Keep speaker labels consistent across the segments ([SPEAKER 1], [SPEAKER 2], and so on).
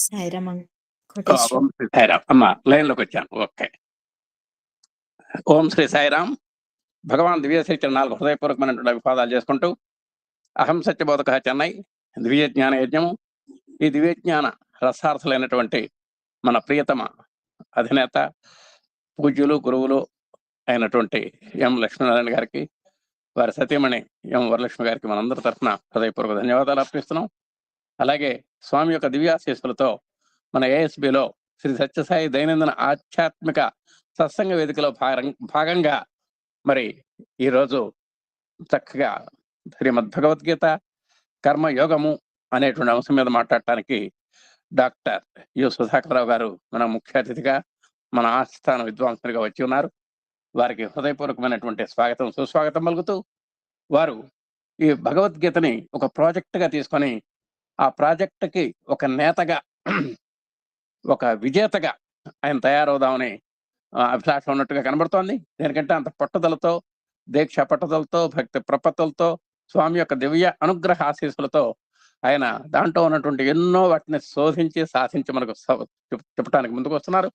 [SPEAKER 1] సాయిరామ్ కోటేశ్వరి.
[SPEAKER 2] ఓం శ్రీ సాయిరామ్ అమ్మ లైన్లోకి వచ్చాను. ఓకే. ఓం శ్రీ సాయిరామ్. భగవాన్ దివ్య చైతన్యాలకు హృదయపూర్వకమైనటువంటి అభివాదాలు చేసుకుంటూ అహం సత్యబోధక చెన్నై దివ్య జ్ఞాన యజ్ఞము. ఈ దివ్య జ్ఞాన రసార్థులైనటువంటి మన ప్రియతమ అధినేత పూజ్యులు గురువులు అయినటువంటి ఎం లక్ష్మీనారాయణ గారికి, వారి సతీమణి ఎం వరలక్ష్మి గారికి మనందరి తరఫున హృదయపూర్వక ధన్యవాదాలు అర్పిస్తున్నాం. అలాగే స్వామి యొక్క దివ్యాశీస్సులతో మన ఏఎస్బిలో శ్రీ సత్యసాయి దైనందిన ఆధ్యాత్మిక సత్సంగ వేదికలో భాగంగా మరి ఈరోజు చక్కగా శ్రీమద్ భగవద్గీత కర్మయోగము అనేటువంటి అంశం మీద మాట్లాడటానికి డాక్టర్ యు సుధాకర్రావు గారు మన ముఖ్య అతిథిగా, మన ఆస్థాన విద్వాంసునిగా వచ్చి ఉన్నారు. వారికి హృదయపూర్వకమైనటువంటి స్వాగతం సుస్వాగతం పలుకుతూ, వారు ఈ భగవద్గీతని ఒక ప్రాజెక్టుగా తీసుకొని ఆ ప్రాజెక్టుకి ఒక నేతగా ఒక విజేతగా ఆయన తయారవుదామని అభిలాష ఉన్నట్టుగా కనబడుతోంది. దేనికంటే అంత పట్టుదలతో, దీక్ష పట్టుదలతో, భక్తి ప్రపత్తులతో, స్వామి యొక్క దివ్య అనుగ్రహ ఆశీస్సులతో ఆయన దాంట్లో ఉన్నటువంటి ఎన్నో వాటిని శోధించి సాధించి మనకు చెప్పడానికి ముందుకు వస్తున్నారు.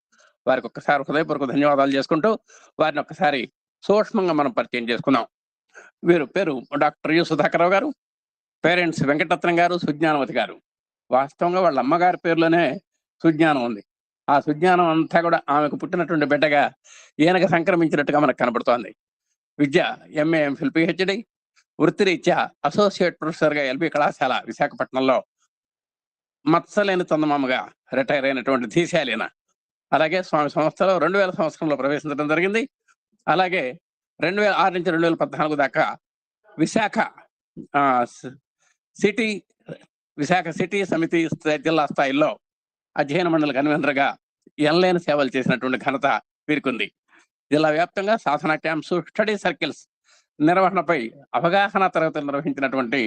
[SPEAKER 2] వారికి ఒక్కసారి హృదయపూర్వక ధన్యవాదాలు చేసుకుంటూ వారిని ఒక్కసారి సూక్ష్మంగా మనం పరిచయం చేసుకుందాం. వీరు పేరు డాక్టర్ యు సుధాకర్రావు గారు. పేరెంట్స్ వెంకటరత్నం గారు, సుజ్ఞానవతి గారు. వాస్తవంగా వాళ్ళ అమ్మగారి పేరులోనే సుజ్ఞానం ఉంది. ఆ సుజ్ఞానం అంతా కూడా ఆమెకు పుట్టినటువంటి బిడ్డగా ఈయనకు సంక్రమించినట్టుగా మనకు కనబడుతోంది. విద్య ఎంఏ, ఎంఫిల్, పిహెచ్డి. వృత్తిరీత్యా అసోసియేట్ ప్రొఫెసర్గా ఎల్బి కళాశాల విశాఖపట్నంలో మత్సలేని చందమామగా రిటైర్ అయినటువంటి ధీశాలీన. అలాగే స్వామి సంస్థలో 2000 సంవత్సరంలో ప్రవేశించడం జరిగింది. అలాగే 2006 నుంచి 2014 దాకా విశాఖ సిటీ సమితి జిల్లా స్థాయిలో అధ్యయన మండలి కన్వీనర్గా ఎనలేని సేవలు చేసినటువంటి ఘనత వీరికుంది. జిల్లా వ్యాప్తంగా సాధన క్యాంప్స్, స్టడీ సర్కిల్స్ నిర్వహణపై అవగాహన తరగతులు నిర్వహించినటువంటి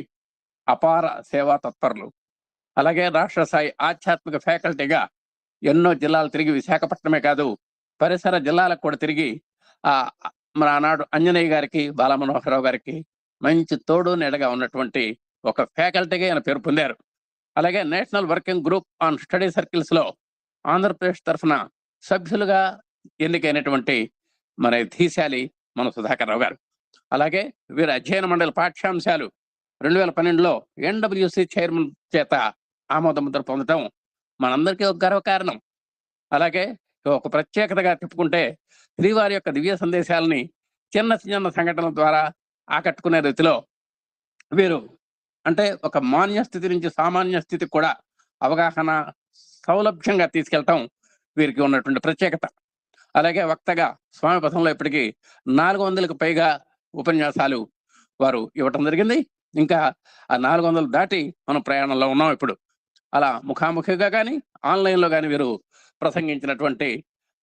[SPEAKER 2] అపార సేవా తత్పరులు. అలాగే రాష్ట్ర స్థాయి ఆధ్యాత్మిక ఫ్యాకల్టీగా ఎన్నో జిల్లాలు తిరిగి, విశాఖపట్నమే కాదు పరిసర జిల్లాలకు కూడా తిరిగి మన ఆనాడు అంజనేయ గారికి, బాలమనోహరరావు గారికి మంచి తోడు నీడగా ఉన్నటువంటి ఒక ఫ్యాకల్టీగా ఆయన పేరు పొందారు. అలాగే national working group on study circles లో ఆంధ్రప్రదేశ్ తరఫున సభ్యులుగా ఎన్నికైనటువంటి మన ధీశాలి మన సుధాకర్రావు గారు. అలాగే వీరి అధ్యయన మండలి పాఠ్యాంశాలు 2012లో ఎన్డబ్ల్యూసి చైర్మన్ చేత ఆమోద ముద్ర పొందడం మనందరికీ ఒక గర్వకారణం. అలాగే ఒక ప్రత్యేకతగా చెప్పుకుంటే శ్రీవారి యొక్క దివ్య సందేశాలని చిన్న చిన్న సంఘటనల ద్వారా ఆకట్టుకునే రీతిలో వీరు అంటే ఒక మాన్య స్థితి నుంచి సామాన్య స్థితికి కూడా అవగాహన సౌలభ్యంగా తీసుకెళ్తాం వీరికి ఉన్నటువంటి ప్రత్యేకత. అలాగే వక్తగా స్వామి పథంలో ఇప్పటికీ 400కు పైగా ఉపన్యాసాలు వారు ఇవ్వటం జరిగింది. ఇంకా ఆ 400 దాటి మనం ప్రయాణంలో ఉన్నాం ఇప్పుడు. అలా ముఖాముఖిగా కానీ ఆన్లైన్లో కానీ వీరు ప్రసంగించినటువంటి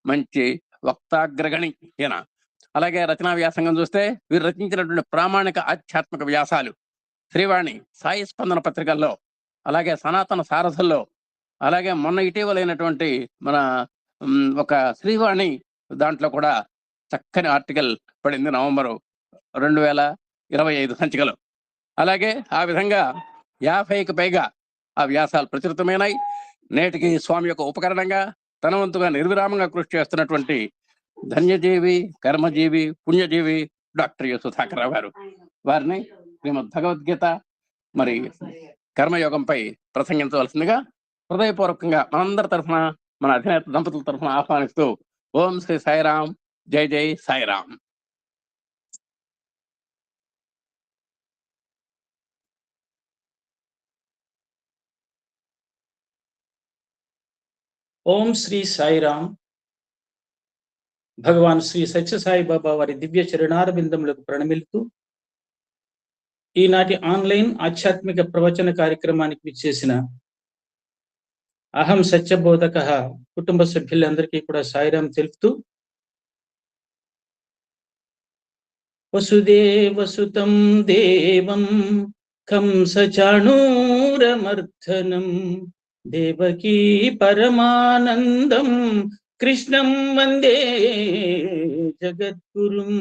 [SPEAKER 2] మంచి వక్తాగ్రగణి ఈయన. అలాగే రచనా వ్యాసంగం చూస్తే వీరు రచించినటువంటి ప్రామాణిక ఆధ్యాత్మిక వ్యాసాలు శ్రీవాణి, సాయి స్పందన పత్రికల్లో, అలాగే సనాతన సారథుల్లో, అలాగే మొన్న ఇటీవలైనటువంటి మన ఒక శ్రీవాణి దాంట్లో కూడా చక్కని ఆర్టికల్ పడింది నవంబర్ 2025 సంచికలో. అలాగే ఆ విధంగా 50కి పైగా ఆ వ్యాసాలు ప్రచురితమైనాయి. నేటికి స్వామి యొక్క ఉపకరణంగా తన వంతుగా నిర్విరామంగా కృషి చేస్తున్నటువంటి ధన్యజీవి, కర్మజీవి, పుణ్యజీవి డాక్టర్ యు సుధాకర్రావు గారు. వారిని శ్రీమద్ భగవద్గీత మరి కర్మయోగంపై ప్రసంగించవలసిందిగా హృదయపూర్వకంగా మనందరి తరఫున, మన అధినేత దంపతుల తరఫున ఆహ్వానిస్తూ ఓం శ్రీ సాయిరామ్, జై జై సాయిరామ్.
[SPEAKER 3] ఓం శ్రీ సాయిరామ్. భగవాన్ శ్రీ సత్యసాయి బాబా వారి దివ్య చరణార బిందములకు ప్రణమిలుతూ ఈనాటి ఆన్లైన్ ఆధ్యాత్మిక ప్రవచన కార్యక్రమానికి విచ్చేసిన అహం సత్యబోధక కుటుంబ సభ్యులందరికీ కూడా సాయిరాం తెలుపుతూ, వసుదేవసుతం దేవం కంసచాణూరమర్ధనం దేవకీ పరమానందం కృష్ణం వందే జగద్గురుం.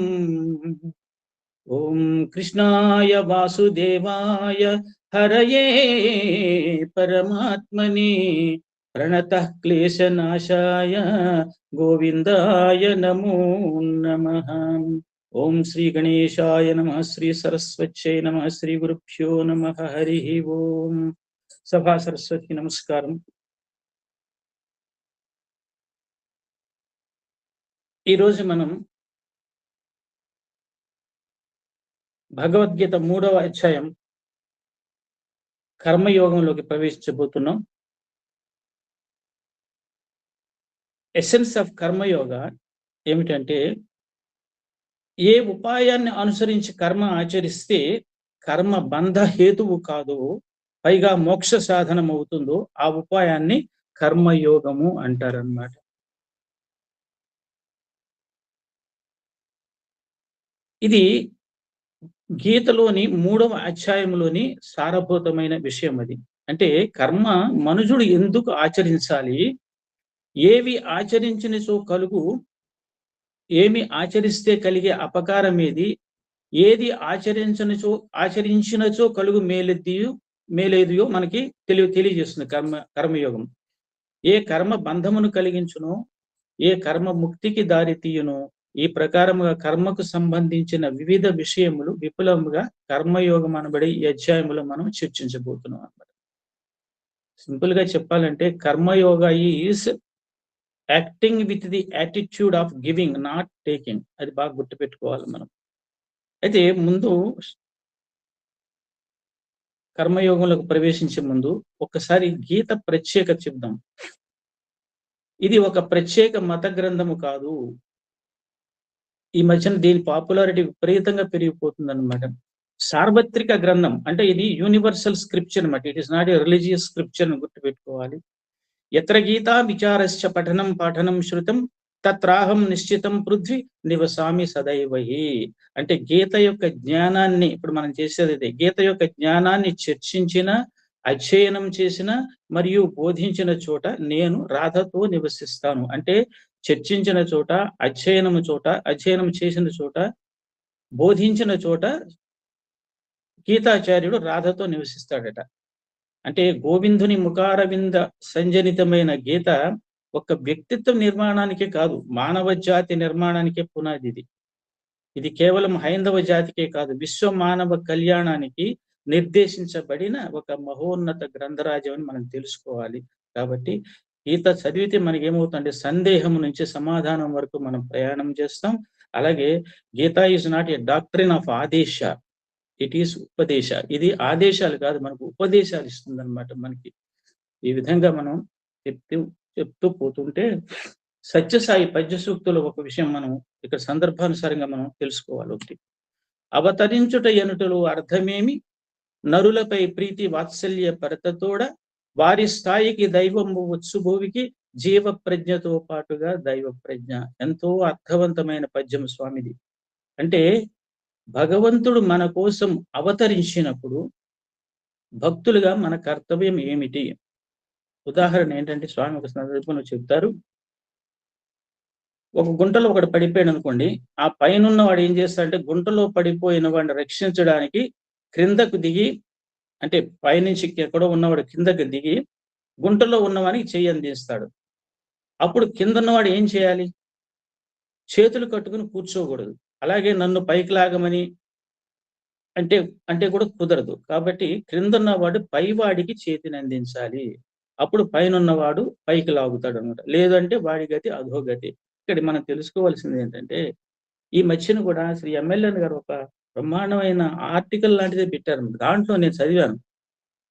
[SPEAKER 3] ఓం కృష్ణాయ వాసుదేవాయ హరయే పరమాత్మనే ప్రణతః క్లేశనాశాయ గోవిందాయ నమో నమః. ఓం శ్రీ గణేశాయ నమః. శ్రీ సరస్వత్యై నమః. శ్రీ గురుభ్యో నమః. హరి ఓం. సభా సరస్వతి నమస్కారం. ఈరోజు మనం భగవద్గీత 3వ అధ్యాయం కర్మయోగంలోకి ప్రవేశించబోతున్నాం. ఎసెన్స్ ఆఫ్ కర్మయోగ ఏమిటంటే, ఏ ఉపాయాన్ని అనుసరించి కర్మ ఆచరిస్తే కర్మ బంధ హేతువు కాదు, పైగా మోక్ష సాధనం అవుతుందో ఆ ఉపాయాన్ని కర్మయోగము అంటారన్నమాట. ఇది గీతలోని 3వ అధ్యాయంలోని సారభూతమైన విషయం. అది అంటే కర్మ మనుషుడు ఎందుకు ఆచరించాలి, ఏవి ఆచరించినచో కలుగు, ఏమి ఆచరిస్తే కలిగే అపకారం ఏది, ఏది ఆచరించినచో కలుగు మేలేదియో మనకి తెలియజేస్తుంది కర్మయోగం. ఏ కర్మ బంధమును కలిగించునో, ఏ కర్మ ముక్తికి దారి తీయునో, ఈ ప్రకారముగా కర్మకు సంబంధించిన వివిధ విషయములు విపులముగా కర్మయోగం అనబడే ఈ అధ్యాయములో మనం చర్చించబోతున్నాం అన్నమాట. సింపుల్ గా చెప్పాలంటే karma yoga is acting with the attitude of giving, not taking. అది బాగా గుర్తుపెట్టుకోవాలి మనం. అయితే ముందు కర్మయోగంలోకి ప్రవేశించే ముందు ఒక్కసారి గీత ప్రత్యేకత చెప్దాం. ఇది ఒక ప్రత్యేక మత గ్రంథము కాదు. ఈ మధ్యన దీని పాపులారిటీ విపరీతంగా పెరిగిపోతుంది అనమాట. సార్వత్రిక గ్రంథం అంటే ఇది యూనివర్సల్ స్క్రిప్చర్ అనమాట. It is not a religious scripture అని గుర్తుపెట్టుకోవాలి. ఎత్ర గీతా విచారస్య పఠనం పాఠనం శృతం తత్రాహం నిశ్చితం పృథ్వీ నివసామి సదైవహి. అంటే గీత యొక్క జ్ఞానాన్ని, ఇప్పుడు మనం చేసేది అదే, గీత యొక్క జ్ఞానాన్ని చర్చించిన, అధ్యయనం చేసిన మరియు బోధించిన చోట నేను రాధతో నివసిస్తాను. అంటే చర్చించిన చోట, అధ్యయనం చేసిన చోట, బోధించిన చోట గీతాచార్యుడు రాధతో నివసిస్తాడట. అంటే గోవిందుని ముఖారవింద సంజనితమైన గీత ఒక వ్యక్తిత్వ నిర్మాణానికే కాదు, మానవ జాతి నిర్మాణానికే పునాది ఇది. ఇది కేవలం హైందవ జాతికే కాదు, విశ్వ మానవ కళ్యాణానికి నిర్దేశించబడిన ఒక మహోన్నత గ్రంథరాజ్యం అని మనం తెలుసుకోవాలి. కాబట్టి గీత చదివితే మనకి ఏమవుతుందంటే సందేహం నుంచి సమాధానం వరకు మనం ప్రయాణం చేస్తాం. అలాగే Gita is not a doctrine of ఆదేశ, ఇట్ ఈస్ ఉపదేశ. ఇది ఆదేశాలు కాదు, మనకు ఉపదేశాలు ఇస్తుంది అనమాట మనకి. ఈ విధంగా మనం చెప్తూ పోతుంటే సత్యసాయి పద్య సూక్తులు ఒక విషయం మనం ఇక్కడ సందర్భానుసారంగా మనం తెలుసుకోవాలి. ఒకటి, అవతరించుట ఎనుటలో అర్థమేమి, నరులపై ప్రీతి వాత్సల్య పరతతోడ, వారి స్థాయికి దైవము వచ్చుభూవికి జీవ ప్రజ్ఞతో పాటుగా దైవ ప్రజ్ఞ. ఎంతో అర్థవంతమైన పద్యం స్వామిది. అంటే భగవంతుడు మన కోసం అవతరించినప్పుడు భక్తులుగా మన కర్తవ్యం ఏమిటి? ఉదాహరణ ఏంటంటే స్వామి ఒక సందర్భంలో చెప్తారు, ఒక గుంటలో ఒకడు పడిపోయాడు అనుకోండి, ఆ పైన వాడు ఏం చేస్తాడంటే గుంటలో పడిపోయిన వాడిని రక్షించడానికి క్రిందకు దిగి, అంటే పైనుంచి ఎక్కడో ఉన్నవాడు కిందకు దిగి గుంటలో ఉన్నవానికి చెయ్యి అందిస్తాడు. అప్పుడు కింద ఉన్నవాడు ఏం చేయాలి? చేతులు కట్టుకుని కూర్చోకూడదు. అలాగే నన్ను పైకి లాగమని అంటే కూడా కుదరదు. కాబట్టి క్రిందన్నవాడు పైవాడికి చేతిని అందించాలి. అప్పుడు పైన ఉన్నవాడు పైకి లాగుతాడు అనమాట. లేదంటే వాడి గతి అధోగతి. ఇక్కడ మనం తెలుసుకోవాల్సింది ఏంటంటే, ఈ మధ్యన కూడా శ్రీ ఎమ్మెల్యే గారు ఒక బ్రహ్మాండమైన ఆర్టికల్ లాంటిదే పెట్టారు. దాంట్లో నేను చదివాను.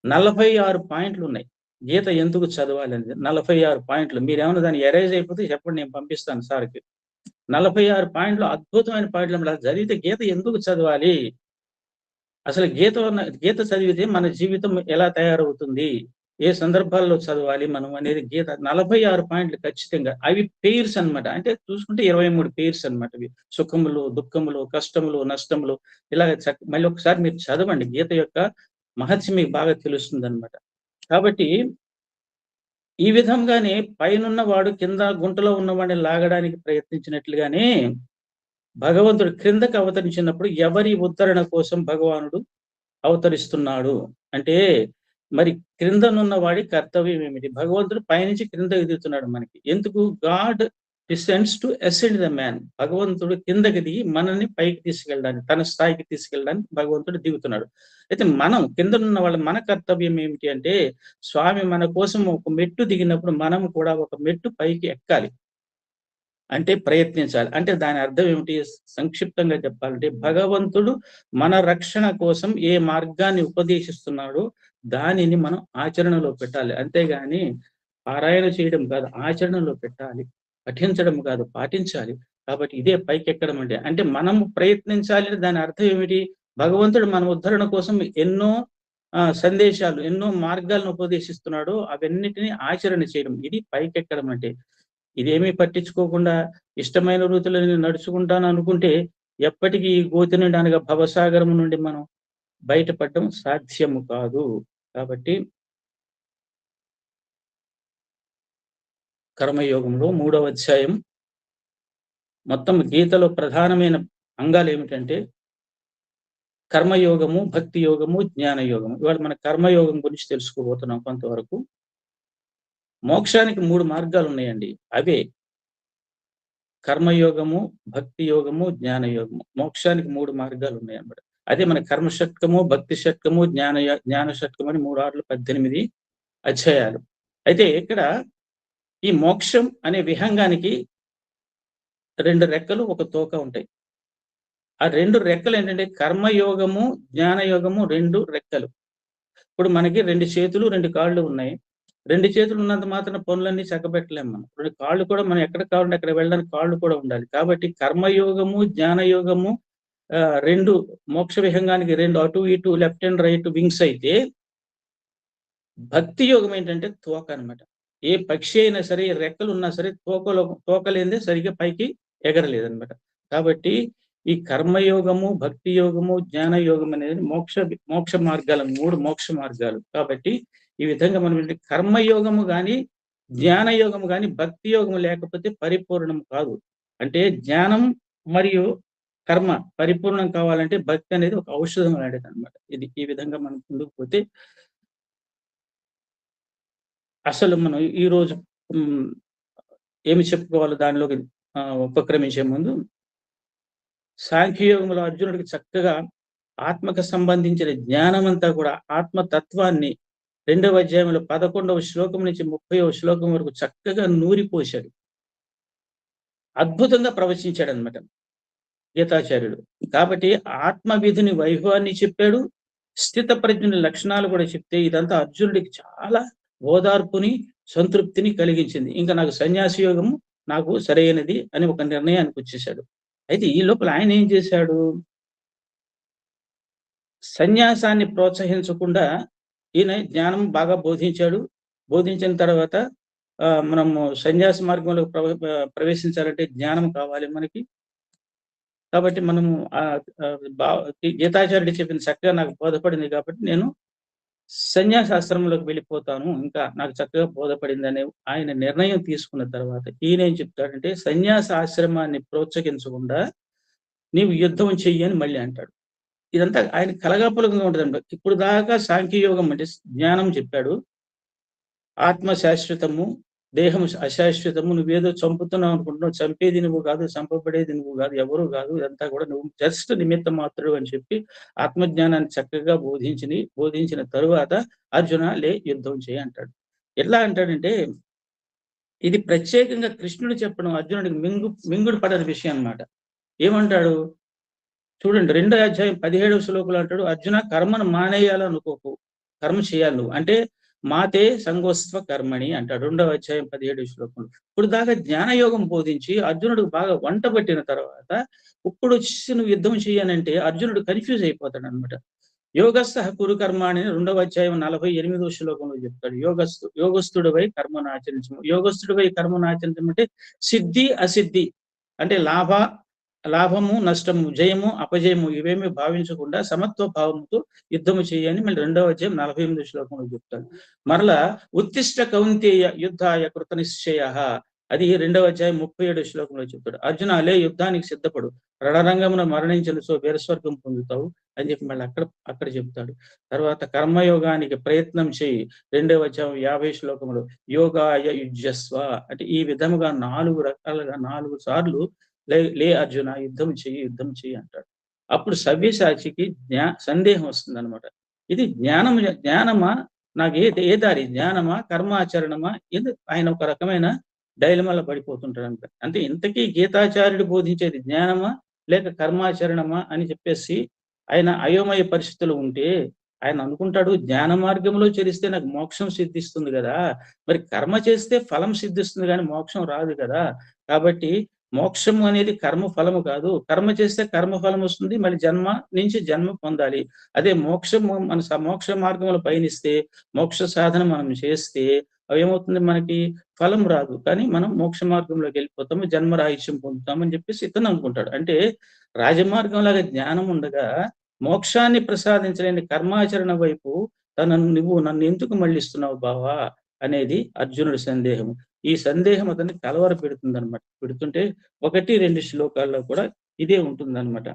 [SPEAKER 3] 46 పాయింట్లు ఉన్నాయి. గీత ఎందుకు చదవాలి అనేది 46 పాయింట్లు. మీరేమన్నా దాన్ని ఎరేజ్ అయిపోతే చెప్పండి, నేను పంపిస్తాను సార్కి. 46 పాయింట్లు, అద్భుతమైన పాయింట్లు. చదివితే గీత ఎందుకు చదవాలి, అసలు గీత చదివితే మన జీవితం ఎలా తయారవుతుంది, ఏ సందర్భాల్లో చదవాలి మనం అనేది గీత 46 పాయింట్లు ఖచ్చితంగా. అవి పెయిర్స్ అన్నమాట. అంటే చూసుకుంటే 23 పెయిర్స్ అన్నమాట. అవి సుఖములు, దుఃఖములు, కష్టములు, నష్టములు, ఇలాగ మళ్ళీ ఒకసారి మీరు చదవండి. గీత యొక్క మహత్యం మీకు బాగా తెలుస్తుంది అనమాట. కాబట్టి ఈ విధంగానే పైనున్న వాడు కింద గుంటలో ఉన్నవాడిని లాగడానికి ప్రయత్నించినట్లుగానే భగవంతుడు క్రిందకు అవతరించినప్పుడు ఎవరి ఉద్ధరణ కోసం భగవానుడు అవతరిస్తున్నాడు అంటే, మరి క్రిందనున్న వాడి కర్తవ్యం ఏమిటి? భగవంతుడు పైనుంచి క్రిందకి దిగుతున్నాడు మనకి. ఎందుకు? God డిసెండ్స్ to ascend the man. భగవంతుడు కిందకి దిగి మనల్ని పైకి తీసుకెళ్ళడానికి, తన స్థాయికి తీసుకెళ్ళడానికి భగవంతుడు దిగుతున్నాడు. అయితే మనం కిందనున్న వాళ్ళ మన కర్తవ్యం ఏమిటి అంటే, స్వామి మన కోసం ఒక మెట్టు దిగినప్పుడు మనం కూడా ఒక మెట్టు పైకి ఎక్కాలి. అంటే ప్రయత్నించాలి. అంటే దాని అర్థం ఏమిటి? సంక్షిప్తంగా చెప్పాలంటే, భగవంతుడు మన రక్షణ కోసం ఏ మార్గాన్ని ఉపదేశిస్తున్నాడో దానిని మనం ఆచరణలో పెట్టాలి. అంతేగాని పారాయణ చేయడం కాదు, ఆచరణలో పెట్టాలి. పఠించడం కాదు, పాటించాలి. కాబట్టి ఇదే పైకెక్కడం అంటే. అంటే మనం ప్రయత్నించాలి అంటే దాని అర్థం ఏమిటి? భగవంతుడు మన ఉద్ధరణ కోసం ఎన్నో సందేశాలు, ఎన్నో మార్గాలను ఉపదేశిస్తున్నాడు. అవన్నిటిని ఆచరణ చేయడం. ఇది పైకెక్కడం అంటే. ఇదేమీ పట్టించుకోకుండా ఇష్టమైన వృత్తులని నేను నడుచుకుంటాను అనుకుంటే ఎప్పటికీ ఈ గోతి నుండి అనగా భవసాగరం నుండి మనం బయటపడడం సాధ్యము కాదు. కాబట్టి కర్మయోగంలో 3వ అధ్యాయం మొత్తం గీతలో ప్రధానమైన అంగాలు ఏమిటంటే కర్మయోగము, భక్తి యోగము, జ్ఞాన యోగము. ఇవాళ మన కర్మయోగం గురించి తెలుసుకోబోతున్నాం కొంతవరకు. మోక్షానికి 3 మార్గాలు ఉన్నాయండి. అవే కర్మయోగము, భక్తి యోగము, జ్ఞాన యోగము. మోక్షానికి 3 మార్గాలు ఉన్నాయన్నమాట. అదే మన కర్మ షట్కము, భక్తి షట్కము, జ్ఞాన షట్కం అని 3 6 18 అధ్యాయాలు. అయితే ఇక్కడ ఈ మోక్షం అనే విహంగానికి 2 రెక్కలు, ఒక తోక ఉంటాయి. ఆ 2 రెక్కలు ఏంటంటే కర్మయోగము, జ్ఞాన యోగము 2 రెక్కలు. ఇప్పుడు మనకి 2 చేతులు, 2 కాళ్ళు ఉన్నాయి. 2 చేతులు ఉన్నంత మాత్రాన పనులన్నీ చక్కబెట్టలేము మనం. 2 కాళ్ళు కూడా మనం ఎక్కడ కావాలంటే అక్కడ వెళ్ళడానికి కాళ్ళు కూడా ఉండాలి. కాబట్టి కర్మయోగము, జ్ఞాన యోగము 2 మోక్ష విహంగానికి 2 అటు ఇటు లెఫ్ట్ అండ్ రైట్ వింగ్స్ అయితే, భక్తి యోగం ఏంటంటే తోక అన్నమాట. ఏ పక్షి అయినా సరే, రెక్కలు ఉన్నా సరే తోక లేనిదే సరిగ్గా పైకి ఎగరలేదన్నమాట. కాబట్టి ఈ కర్మయోగము, భక్తి యోగము, జ్ఞాన యోగం అనేది మోక్ష మార్గాలు, 3 మోక్ష మార్గాలు. కాబట్టి ఈ విధంగా మనం కర్మయోగము గాని, జ్ఞాన యోగము గాని, భక్తి యోగము లేకపోతే పరిపూర్ణం కాదు. అంటే జ్ఞానం మరియు కర్మ పరిపూర్ణం కావాలంటే భక్తి అనేది ఒక ఔషధం లాంటిది అనమాట. ఇది ఈ విధంగా మనం ముందుకు పోతే అసలు మనం ఈరోజు ఏమి చెప్పుకోవాలో దానిలోకి ఉపక్రమించే ముందు సాంఖ్యయోగంలో అర్జునుడికి చక్కగా ఆత్మకు సంబంధించిన జ్ఞానమంతా కూడా ఆత్మతత్వాన్ని 2వ అధ్యాయంలో 11వ శ్లోకం నుంచి 30వ శ్లోకం వరకు చక్కగా నూరిపోశాడు. అద్భుతంగా ప్రవచించాడు అనమాట గీతాచార్యుడు. కాబట్టి ఆత్మవిధిని వైభవాన్ని చెప్పాడు, స్థిత ప్రజ్ఞుని లక్షణాలు కూడా చెప్తే ఇదంతా అర్జునుడికి చాలా ఓదార్పుని, సంతృప్తిని కలిగించింది. ఇంకా నాకు సన్యాసి యోగము నాకు సరైనది అని ఒక నిర్ణయానికి వచ్చేశాడు. అయితే ఈ లోపల ఆయన ఏం చేశాడు? సన్యాసాన్ని ప్రోత్సహించకుండా ఈయన జ్ఞానం బాగా బోధించాడు. బోధించిన తర్వాత మనము సన్యాస మార్గంలో ప్రవేశించాలంటే జ్ఞానం కావాలి మనకి. కాబట్టి మనము గీతాచార్యుడు చెప్పింది చక్కగా నాకు బోధపడింది కాబట్టి నేను సన్యాసాశ్రమంలోకి వెళ్ళిపోతాను, ఇంకా నాకు చక్కగా బోధపడిందని ఆయన నిర్ణయం తీసుకున్న తర్వాత ఈయన ఏం చెప్తాడంటే, సన్యాస ఆశ్రమాన్ని ప్రోత్సహించకుండా నీవు యుద్ధం చెయ్యి అని మళ్ళీ అంటాడు. ఇదంతా ఆయన కలగాపులకంగా ఉంటుందండి. ఇప్పుడు దాకా సాంఖ్యయోగం అంటే జ్ఞానం చెప్పాడు, ఆత్మ శాశ్వతము, దేహం అశాశ్వతము, నువ్వేదో చంపుతున్నావు అనుకుంటున్నావు, చంపేది నువ్వు కాదు, చంపబడేది నువ్వు కాదు, ఎవరు కాదు, ఇదంతా కూడా నువ్వు జస్ట్ నిమిత్త మాత్రుడు అని చెప్పి ఆత్మజ్ఞానాన్ని చక్కగా బోధించిన తరువాత అర్జున లే యుద్ధం చేయి అంటాడు. ఎట్లా అంటాడంటే ఇది ప్రత్యేకంగా కృష్ణుడు చెప్పడం అర్జునుడికి మింగుడు పడని విషయం అన్నమాట. ఏమంటాడు చూడండి, 2వ అధ్యాయం 17వ శ్లోకంలో అంటాడు, అర్జున కర్మను మానేయాలనుకోకు, కర్మ చేయాలి నువ్వు అంటే మాతే సంగోస్త్వ కర్మణి అంటాడు 2వ అధ్యాయం 17వ శ్లోకంలో. ఇప్పుడు దాకా జ్ఞానయోగం బోధించి అర్జునుడు బాగా వంట పట్టిన తర్వాత ఇప్పుడు వచ్చి నువ్వు యుద్ధం చేయనంటే అర్జునుడు కన్ఫ్యూజ్ అయిపోతాడు అనమాట. యోగస్థ కురు కర్మాణి 2వ అధ్యాయం 48వ శ్లోకంలో చెప్తాడు. యోగస్థుడివై కర్మను ఆచరించము. యోగస్థుడివై కర్మను ఆచరించడం అంటే సిద్ధి అసిద్ధి అంటే లాభము నష్టము, జయము అపజయము ఇవేమీ భావించకుండా సమత్వ భావముతో యుద్ధము చేయని మళ్ళీ 2వ అధ్యాయం 48వ శ్లోకంలో చెప్తాడు. మరలా ఉత్తిష్ట కౌంతేయ యుద్ధాయ కృత నిశ్చయ అది 2వ అధ్యాయం 37 శ్లోకంలో చెప్తాడు. అర్జున అలే యుద్ధానికి సిద్ధపడు, రణరంగమున మరణించిన సో వీరస్వర్గం పొందుతావు అని చెప్పి మళ్ళీ అక్కడ చెప్తాడు. తర్వాత కర్మయోగానికి ప్రయత్నం చేయి 2వ అధ్యాయం 50 శ్లోకంలో యోగాయ యుజ్యస్వ అంటే ఈ విధముగా 4 రకాలుగా 4 సార్లు లే అర్జున యుద్ధం చెయ్యి అంటాడు. అప్పుడు సవ్యసాచికి సందేహం వస్తుందన్నమాట. ఇది జ్ఞానమా, నాకు ఏ దారి, జ్ఞానమా కర్మాచరణమా? ఆయన ఒక రకమైన డైలమాలో పడిపోతుంటాడు అనమాట. అంటే ఇంతకీ గీతాచార్యుడు బోధించేది జ్ఞానమా లేక కర్మాచరణమా అని చెప్పేసి ఆయన అయోమయ పరిస్థితులు ఉంటే ఆయన అనుకుంటాడు, జ్ఞాన మార్గంలో చరిస్తే నాకు మోక్షం సిద్ధిస్తుంది కదా, మరి కర్మ చేస్తే ఫలం సిద్ధిస్తుంది కానీ మోక్షం రాదు కదా. కాబట్టి మోక్షం అనేది కర్మ ఫలము కాదు, కర్మ చేస్తే కర్మ ఫలం వస్తుంది, మళ్ళీ జన్మ నుంచి జన్మ పొందాలి. అదే మన మోక్ష మార్గంలో పయనిస్తే, మోక్ష సాధన మనం చేస్తే ఏమవుతుంది, మనకి ఫలం రాదు కానీ మనం మోక్ష మార్గంలోకి వెళ్ళిపోతాము, జన్మరాహిత్యం పొందుతాము అని చెప్పేసి ఇతను అనుకుంటాడు. అంటే రాజమార్గం లాగా జ్ఞానం ఉండగా మోక్షాన్ని ప్రసాదించలేని కర్మాచరణ వైపు నువ్వు నన్ను ఎందుకు మళ్ళిస్తున్నావు బావా అనేది అర్జునుడి సందేహం. ఈ సందేహం అతన్ని కలవర పెడుతుందన్నమాట. పెడుతుంటే 1-2 శ్లోకాల్లో కూడా ఇదే ఉంటుందన్నమాట.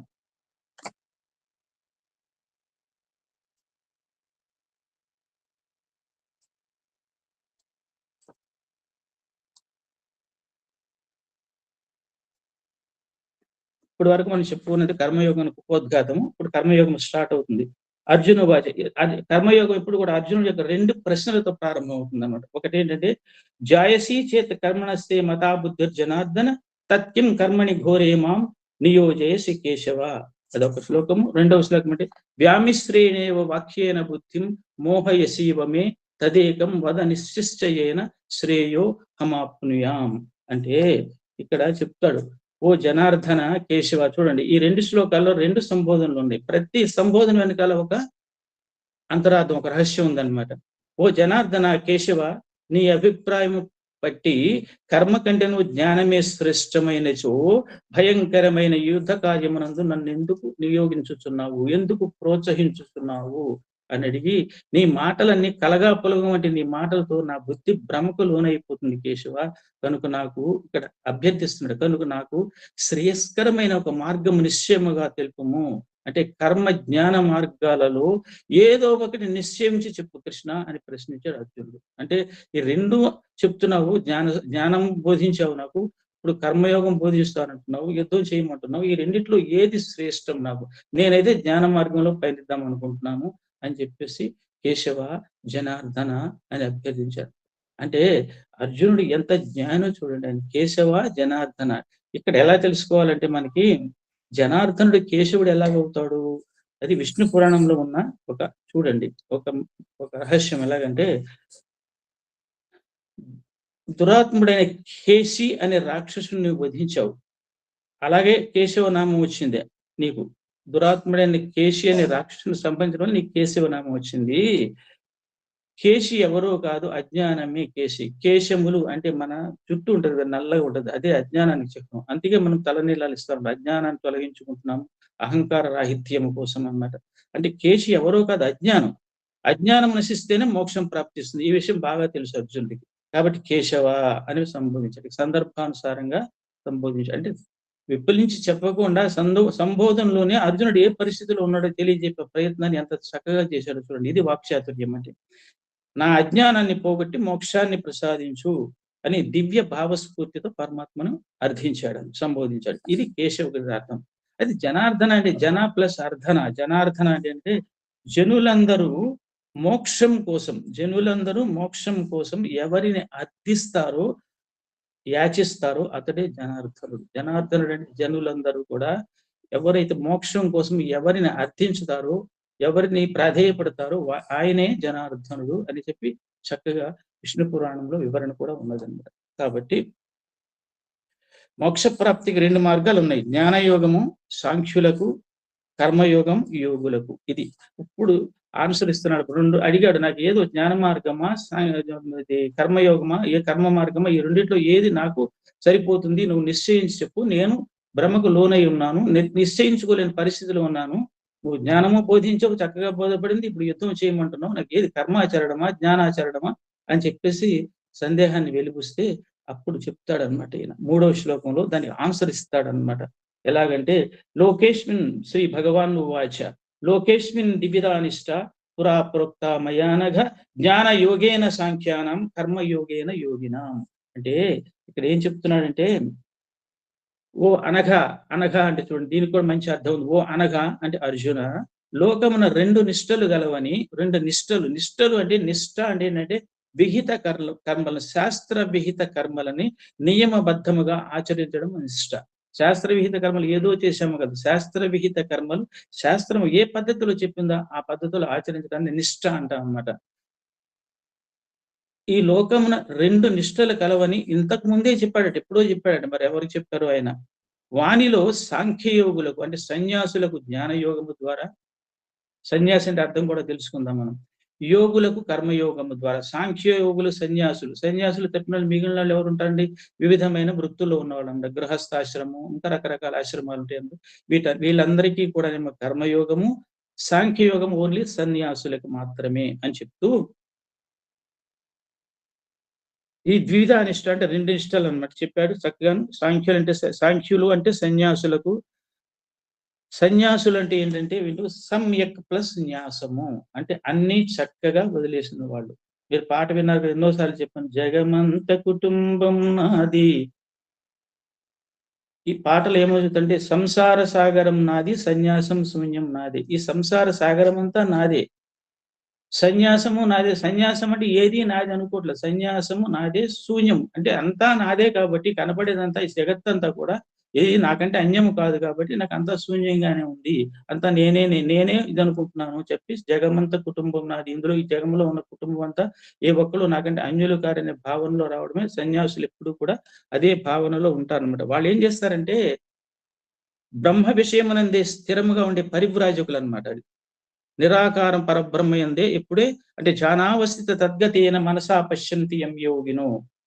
[SPEAKER 3] ఇప్పుడు వరకు మనం చెప్పుకున్నది కర్మయోగం ఉపోద్ఘాతము. ఇప్పుడు కర్మయోగం స్టార్ట్ అవుతుంది. అర్జున వాచ అది కర్మయోగం ఇప్పుడు కూడా అర్జునుడి యొక్క 2 ప్రశ్నలతో ప్రారంభం అవుతుంది అన్నమాట. ఒకటి ఏంటంటే జాయసీ చేత కర్మణస్తే మతా బుద్ధిర్జనార్దన తత్కిం కర్మణి ఘోరే మాం నియోజయసి కేశవ. అదొక శ్లోకము. 2వ శ్లోకం అంటే వ్యామిశ్రేణేవ వాక్యేన బుద్ధిం మోహయసీవమే తదేకం వద నిశ్చిశ్చయేన శ్రేయో హమాప్నుయాం. అంటే ఇక్కడ చెప్తాడు, ఓ జనార్దన కేశవ. చూడండి, ఈ 2 శ్లోకాల్లో 2 సంబోధనలు ఉన్నాయి. ప్రతి సంబోధన వెనకాల ఒక అంతరార్థం, ఒక రహస్యం ఉందన్నమాట. ఓ జనార్దన కేశవ, నీ అభిప్రాయం బట్టి కర్మ కంటే నువ్వు జ్ఞానమే శ్రేష్టమైనచో భయంకరమైన యుద్ధ కార్యమునందు నన్ను ఎందుకు నియోగించుచున్నావు, ఎందుకు ప్రోత్సహించుచున్నావు అని అడిగి, నీ మాటలన్నీ కలగా పొలగం వంటి నీ మాటలతో నా బుద్ధి భ్రమకు లోనైపోతుంది కేశవ. కనుక నాకు ఇక్కడ అభ్యర్థిస్తున్నాడు, కనుక నాకు శ్రేయస్కరమైన ఒక మార్గం నిశ్చయముగా తెలుపుము. అంటే కర్మ జ్ఞాన మార్గాలలో ఏదో ఒకటి నిశ్చయించి చెప్పు కృష్ణ అని ప్రశ్నించాడు అర్జునుడు. అంటే ఈ 2 చెప్తున్నావు, జ్ఞానం బోధించావు నాకు, ఇప్పుడు కర్మయోగం బోధిస్తానంటున్నావు, యుద్ధం చేయమంటున్నావు, ఈ రెండిట్లో ఏది శ్రేష్టం నాకు, నేనైతే జ్ఞాన మార్గంలో పయనిద్దాం అనుకుంటున్నాను అని చెప్పేసి కేశవ జనార్దన అని అభ్యర్థించారు. అంటే అర్జునుడు ఎంత జ్ఞానం చూడండి, ఆయన కేశవ జనార్దన. ఇక్కడ ఎలా తెలుసుకోవాలంటే మనకి జనార్దనుడు కేశవుడు ఎలాగవుతాడు, అది విష్ణు పురాణంలో ఉన్న ఒక చూడండి ఒక రహస్యం. ఎలాగంటే దురాత్ముడైన కేశి అనే రాక్షసుని వధించావు, అలాగే కేశవ నామం వచ్చింది నీకు. దురాత్ముడైన కేశి అనే రాక్షసుని సంబంధించిన వల్ల నీకు కేశవ నామం వచ్చింది. కేశి ఎవరో కాదు, అజ్ఞానమే కేశి. కేశములు అంటే మన చుట్టూ ఉంటది కదా, నల్లగా ఉంటది, అదే అజ్ఞానానికి చిహ్నం. అందుకే మనం తలనీలాలు ఇస్తాం, అజ్ఞానాన్ని తొలగించుకుంటున్నాము, అహంకార రాహిత్యం కోసం అన్నమాట. అంటే కేశి ఎవరో కాదు, అజ్ఞానం. అజ్ఞానం నశిస్తేనే మోక్షం ప్రాప్తిస్తుంది. ఈ విషయం బాగా తెలుసు అర్జునుడికి. కాబట్టి కేశవ అని సంబోధించాడు, సందర్భానుసారంగా సంబోధించాడు. అంటే విప్పలించి చెప్పకుండా సంబోధనలోనే అర్జునుడు ఏ పరిస్థితిలో ఉన్నాడో తెలియజెప్పే ప్రయత్నాన్ని ఎంత చక్కగా చేశాడో చూడండి. ఇది వాక్చాతుర్యం అంటే. నా అజ్ఞానాన్ని పోగొట్టి మోక్షాన్ని ప్రసాదించు అని దివ్య భావస్ఫూర్తితో పరమాత్మను అర్థించాడు, సంబోధించాడు. ఇది కేశవ అర్థం. అది జనార్దన అంటే జన ప్లస్ అర్ధన. జనార్దన అంటే జనులందరూ మోక్షం కోసం ఎవరిని అర్థిస్తారో యాచిస్తారో అతడే జనార్దనుడు. జనార్దనుడు అంటే జనులందరూ కూడా ఎవరైతే మోక్షం కోసం ఎవరిని అర్థించుతారో, ఎవరిని ప్రాధేయపడతారో ఆయనే జనార్దనుడు అని చెప్పి చక్కగా విష్ణు పురాణంలో వివరణ కూడా ఉన్నదన్నమాట. కాబట్టి మోక్ష ప్రాప్తికి 2 మార్గాలు ఉన్నాయి, జ్ఞానయోగము సాంఖ్యులకు, కర్మయోగం యోగులకు. ఇది ఇప్పుడు ఆన్సర్ ఇస్తున్నాడు. 2 అడిగాడు, నాకు ఏదో జ్ఞాన మార్గమా కర్మయోగమా, ఏ కర్మ మార్గమా, ఈ రెండిట్లో ఏది నాకు సరిపోతుంది, నువ్వు నిశ్చయించి చెప్పు. నేను భ్రమకు లోనై ఉన్నాను, నిశ్చయించుకోలేని పరిస్థితిలో ఉన్నాను. నువ్వు జ్ఞానము బోధించవు, చక్కగా బోధపడింది, ఇప్పుడు యుద్ధం చేయమంటున్నావు, నాకు ఏది కర్మాచరణమా జ్ఞానాచరణమా అని చెప్పేసి సందేహాన్ని వెలిబుస్తే అప్పుడు చెప్తాడనమాట ఈయన 3వ శ్లోకంలో దానికి ఆన్సర్ ఇస్తాడనమాట. ఎలాగంటే లోకేష్మిన్ శ్రీ భగవాన్ ఉవాచ లోకేష్మిన్ దివిధానిష్ట పురా ప్రోక్త మయానఘ జ్ఞాన యోగేన సాంఖ్యానం కర్మయోగేన యోగినాం. అంటే ఇక్కడ ఏం చెప్తున్నాడంటే ఓ అనఘ, అనఘ అంటే చూడండి దీనికి కూడా మంచి అర్థం ఉంది. ఓ అనఘ అంటే అర్జున, లోకమున 2 నిష్టలు గలవని, 2 నిష్టలు అంటే నిష్ట అంటే ఏంటంటే విహిత కర్మలను, శాస్త్ర విహిత కర్మలని నియమబద్ధముగా ఆచరించడం నిష్ట. శాస్త్ర విహిత కర్మలు ఏదో చేశాము కదా, శాస్త్ర విహిత కర్మలు శాస్త్రం ఏ పద్ధతిలో చెప్పిందో ఆ పద్ధతిలో ఆచరించడాన్ని నిష్ట అంటాం అన్నమాట. ఈ లోకమున 2 నిష్టలు కలవని ఇంతకు ముందే చెప్పాడట, ఎప్పుడో చెప్పాడట, మరి ఎవరికి చెప్పారు ఆయన? వానిలో సాంఖ్యయోగులకు అంటే సన్యాసులకు జ్ఞానయోగము ద్వారా, సన్యాసి అంటే అర్థం కూడా తెలుసుకుందాం మనం. యోగులకు కర్మయోగము ద్వారా, సాంఖ్యయోగులు సన్యాసులు తప్పిన మిగిలిన వాళ్ళు ఎవరు ఉంటారండి? వివిధమైన వృత్తుల్లో ఉన్నవాళ్ళు, గృహస్థాశ్రమం, ఇంకా రకరకాల ఆశ్రమాలు ఉంటాయి. వీళ్ళందరికీ కూడా కర్మయోగము, సాంఖ్యయోగం ఓన్లీ సన్యాసులకు మాత్రమే అని చెప్తూ, ఈ ద్విధ నిష్ట అంటే 2 నిష్టలు అన్నమాట చెప్పాడు చక్కగాను. సాంఖ్యులు అంటే సన్యాసులకు, సన్యాసులు అంటే ఏంటంటే వీళ్ళు సమ్యక్ ప్లస్ న్యాసము అంటే అన్ని చక్కగా వదిలేసిన వాళ్ళు. మీరు పాట విన్నారు కదా, ఎన్నోసార్లు చెప్పాను, జగమంత కుటుంబం నాది. ఈ పాటలు ఏమవుతుందంటే సంసార సాగరం నాది, సన్యాసం శూన్యం నాది. ఈ సంసార సాగరం అంతా నాదే, సన్యాసము నాదే. సన్యాసం అంటే ఏది నాది అనుకోవట్లేదు, సన్యాసము నాదే, శూన్యం అంటే అంతా నాదే కాబట్టి కనపడేదంతా ఈ జగత్తంతా కూడా ఏది నాకంటే అన్యము కాదు కాబట్టి నాకు అంతా శూన్యంగానే ఉంది, అంతా నేనే ఇది అనుకుంటున్నాను చెప్పి జగమంత కుటుంబం నాది. ఇందులో ఈ జగంలో ఉన్న కుటుంబం అంతా ఏ ఒక్కరు నాకంటే అన్యులు కారనే భావనలో రావడమే సన్యాసులు ఎప్పుడు కూడా అదే భావనలో ఉంటారనమాట. వాళ్ళు ఏం చేస్తారంటే బ్రహ్మ విషయమునందే స్థిరముగా ఉండే పరివ్రాజకులు అనమాట. నిరాకారం పరబ్రహ్మయందే ఎప్పుడే అంటే ధ్యానావస్థిత తద్గతేన మనసా పశ్యంతి యం యోగినో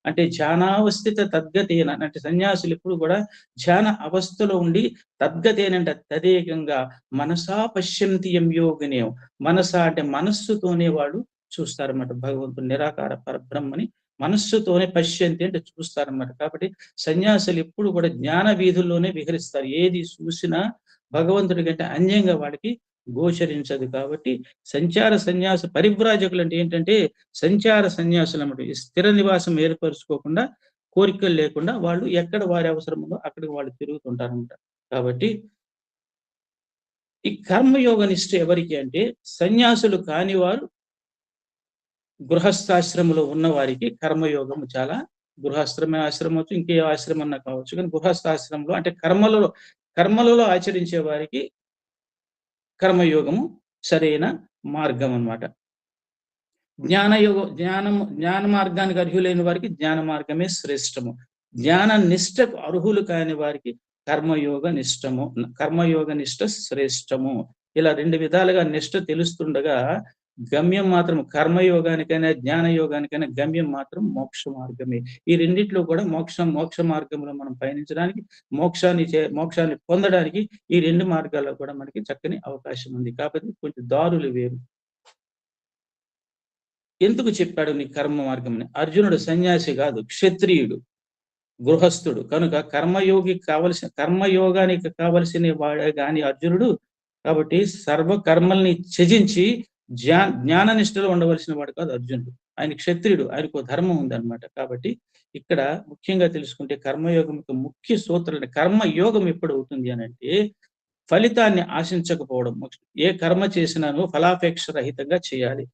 [SPEAKER 3] అంటే ధ్యానావస్థిత తద్గతేన అంటే సన్యాసులు ఎప్పుడు కూడా ధ్యాన అవస్థలో ఉండి తద్గతేనంటే తదేకంగా మనసా పశ్యంతి యం యోగినో, మనస అంటే మనస్సుతోనే వాళ్ళు చూస్తారన్నమాట భగవంతుడు నిరాకార పరబ్రహ్మని మనస్సుతోనే పశ్యంతి అంటే చూస్తారన్నమాట. కాబట్టి సన్యాసులు ఎప్పుడు కూడా జ్ఞాన వీధుల్లోనే విహరిస్తారు, ఏది చూసినా భగవంతుడి కంటే అన్యంగా వాళ్ళకి గోచరించదు. కాబట్టి సన్యాస పరివ్రాజకులు అంటే ఏంటంటే సంచార సన్యాసులు అన్నమాట. స్థిర నివాసం ఏర్పరచుకోకుండా, కోరికలు లేకుండా వాళ్ళు ఎక్కడ వారి అవసరం ఉందో అక్కడికి వాళ్ళు తిరుగుతుంటారన్నమాట. కాబట్టి ఈ కర్మయోగ నిష్ఠ ఎవరికి అంటే సన్యాసులు కాని వారు, గృహస్థాశ్రమంలో ఉన్న వారికి కర్మయోగము చాలా, ఆశ్రమం ఇంకే ఆశ్రమం అన్నా కావచ్చు, కానీ గృహస్థాశ్రమంలో అంటే కర్మలలో ఆచరించే వారికి కర్మయోగము సరైన మార్గం అన్నమాట. జ్ఞాన మార్గానికి అర్హులైన వారికి జ్ఞాన మార్గమే శ్రేష్టము. జ్ఞాన నిష్టకు అర్హులు కాని వారికి కర్మయోగ నిష్ట శ్రేష్టము. ఇలా 2 విధాలుగా నిష్ట తెలుస్తుండగా గమ్యం మాత్రం కర్మయోగానికైనా జ్ఞాన యోగానికైనా గమ్యం మాత్రం మోక్ష మార్గమే. ఈ రెండిట్లో కూడా మోక్ష మార్గంలో మనం పయనించడానికి, మోక్షాన్ని పొందడానికి ఈ 2 మార్గాల్లో కూడా మనకి చక్కని అవకాశం ఉంది. కాబట్టి కొంచెం దారులు వేరు. ఎందుకు చెప్పాడు నీ కర్మ మార్గం? అర్జునుడు సన్యాసి కాదు, క్షత్రియుడు, గృహస్థుడు కనుక కర్మయోగానికి కావలసిన వాడే గాని అర్జునుడు. కాబట్టి సర్వ కర్మల్ని త్యజించి జ్ఞాన నిష్ఠలో ఉండవలసిన వాడు కాదు అర్జునుడు. ఆయన క్షత్రియుడు, ఆయనకు ధర్మం ఉందన్నమాట. కాబట్టి ఇక్కడ ముఖ్యంగా తెలుసుకుంటే కర్మయోగం యొక్క ముఖ్య సూత్రాలు, కర్మయోగం ఎప్పుడు అవుతుంది అని అంటే ఫలితాన్ని ఆశించకపోవడం. ఏ కర్మ చేసినానో ఫలాపేక్ష రహితంగా చేయాలి.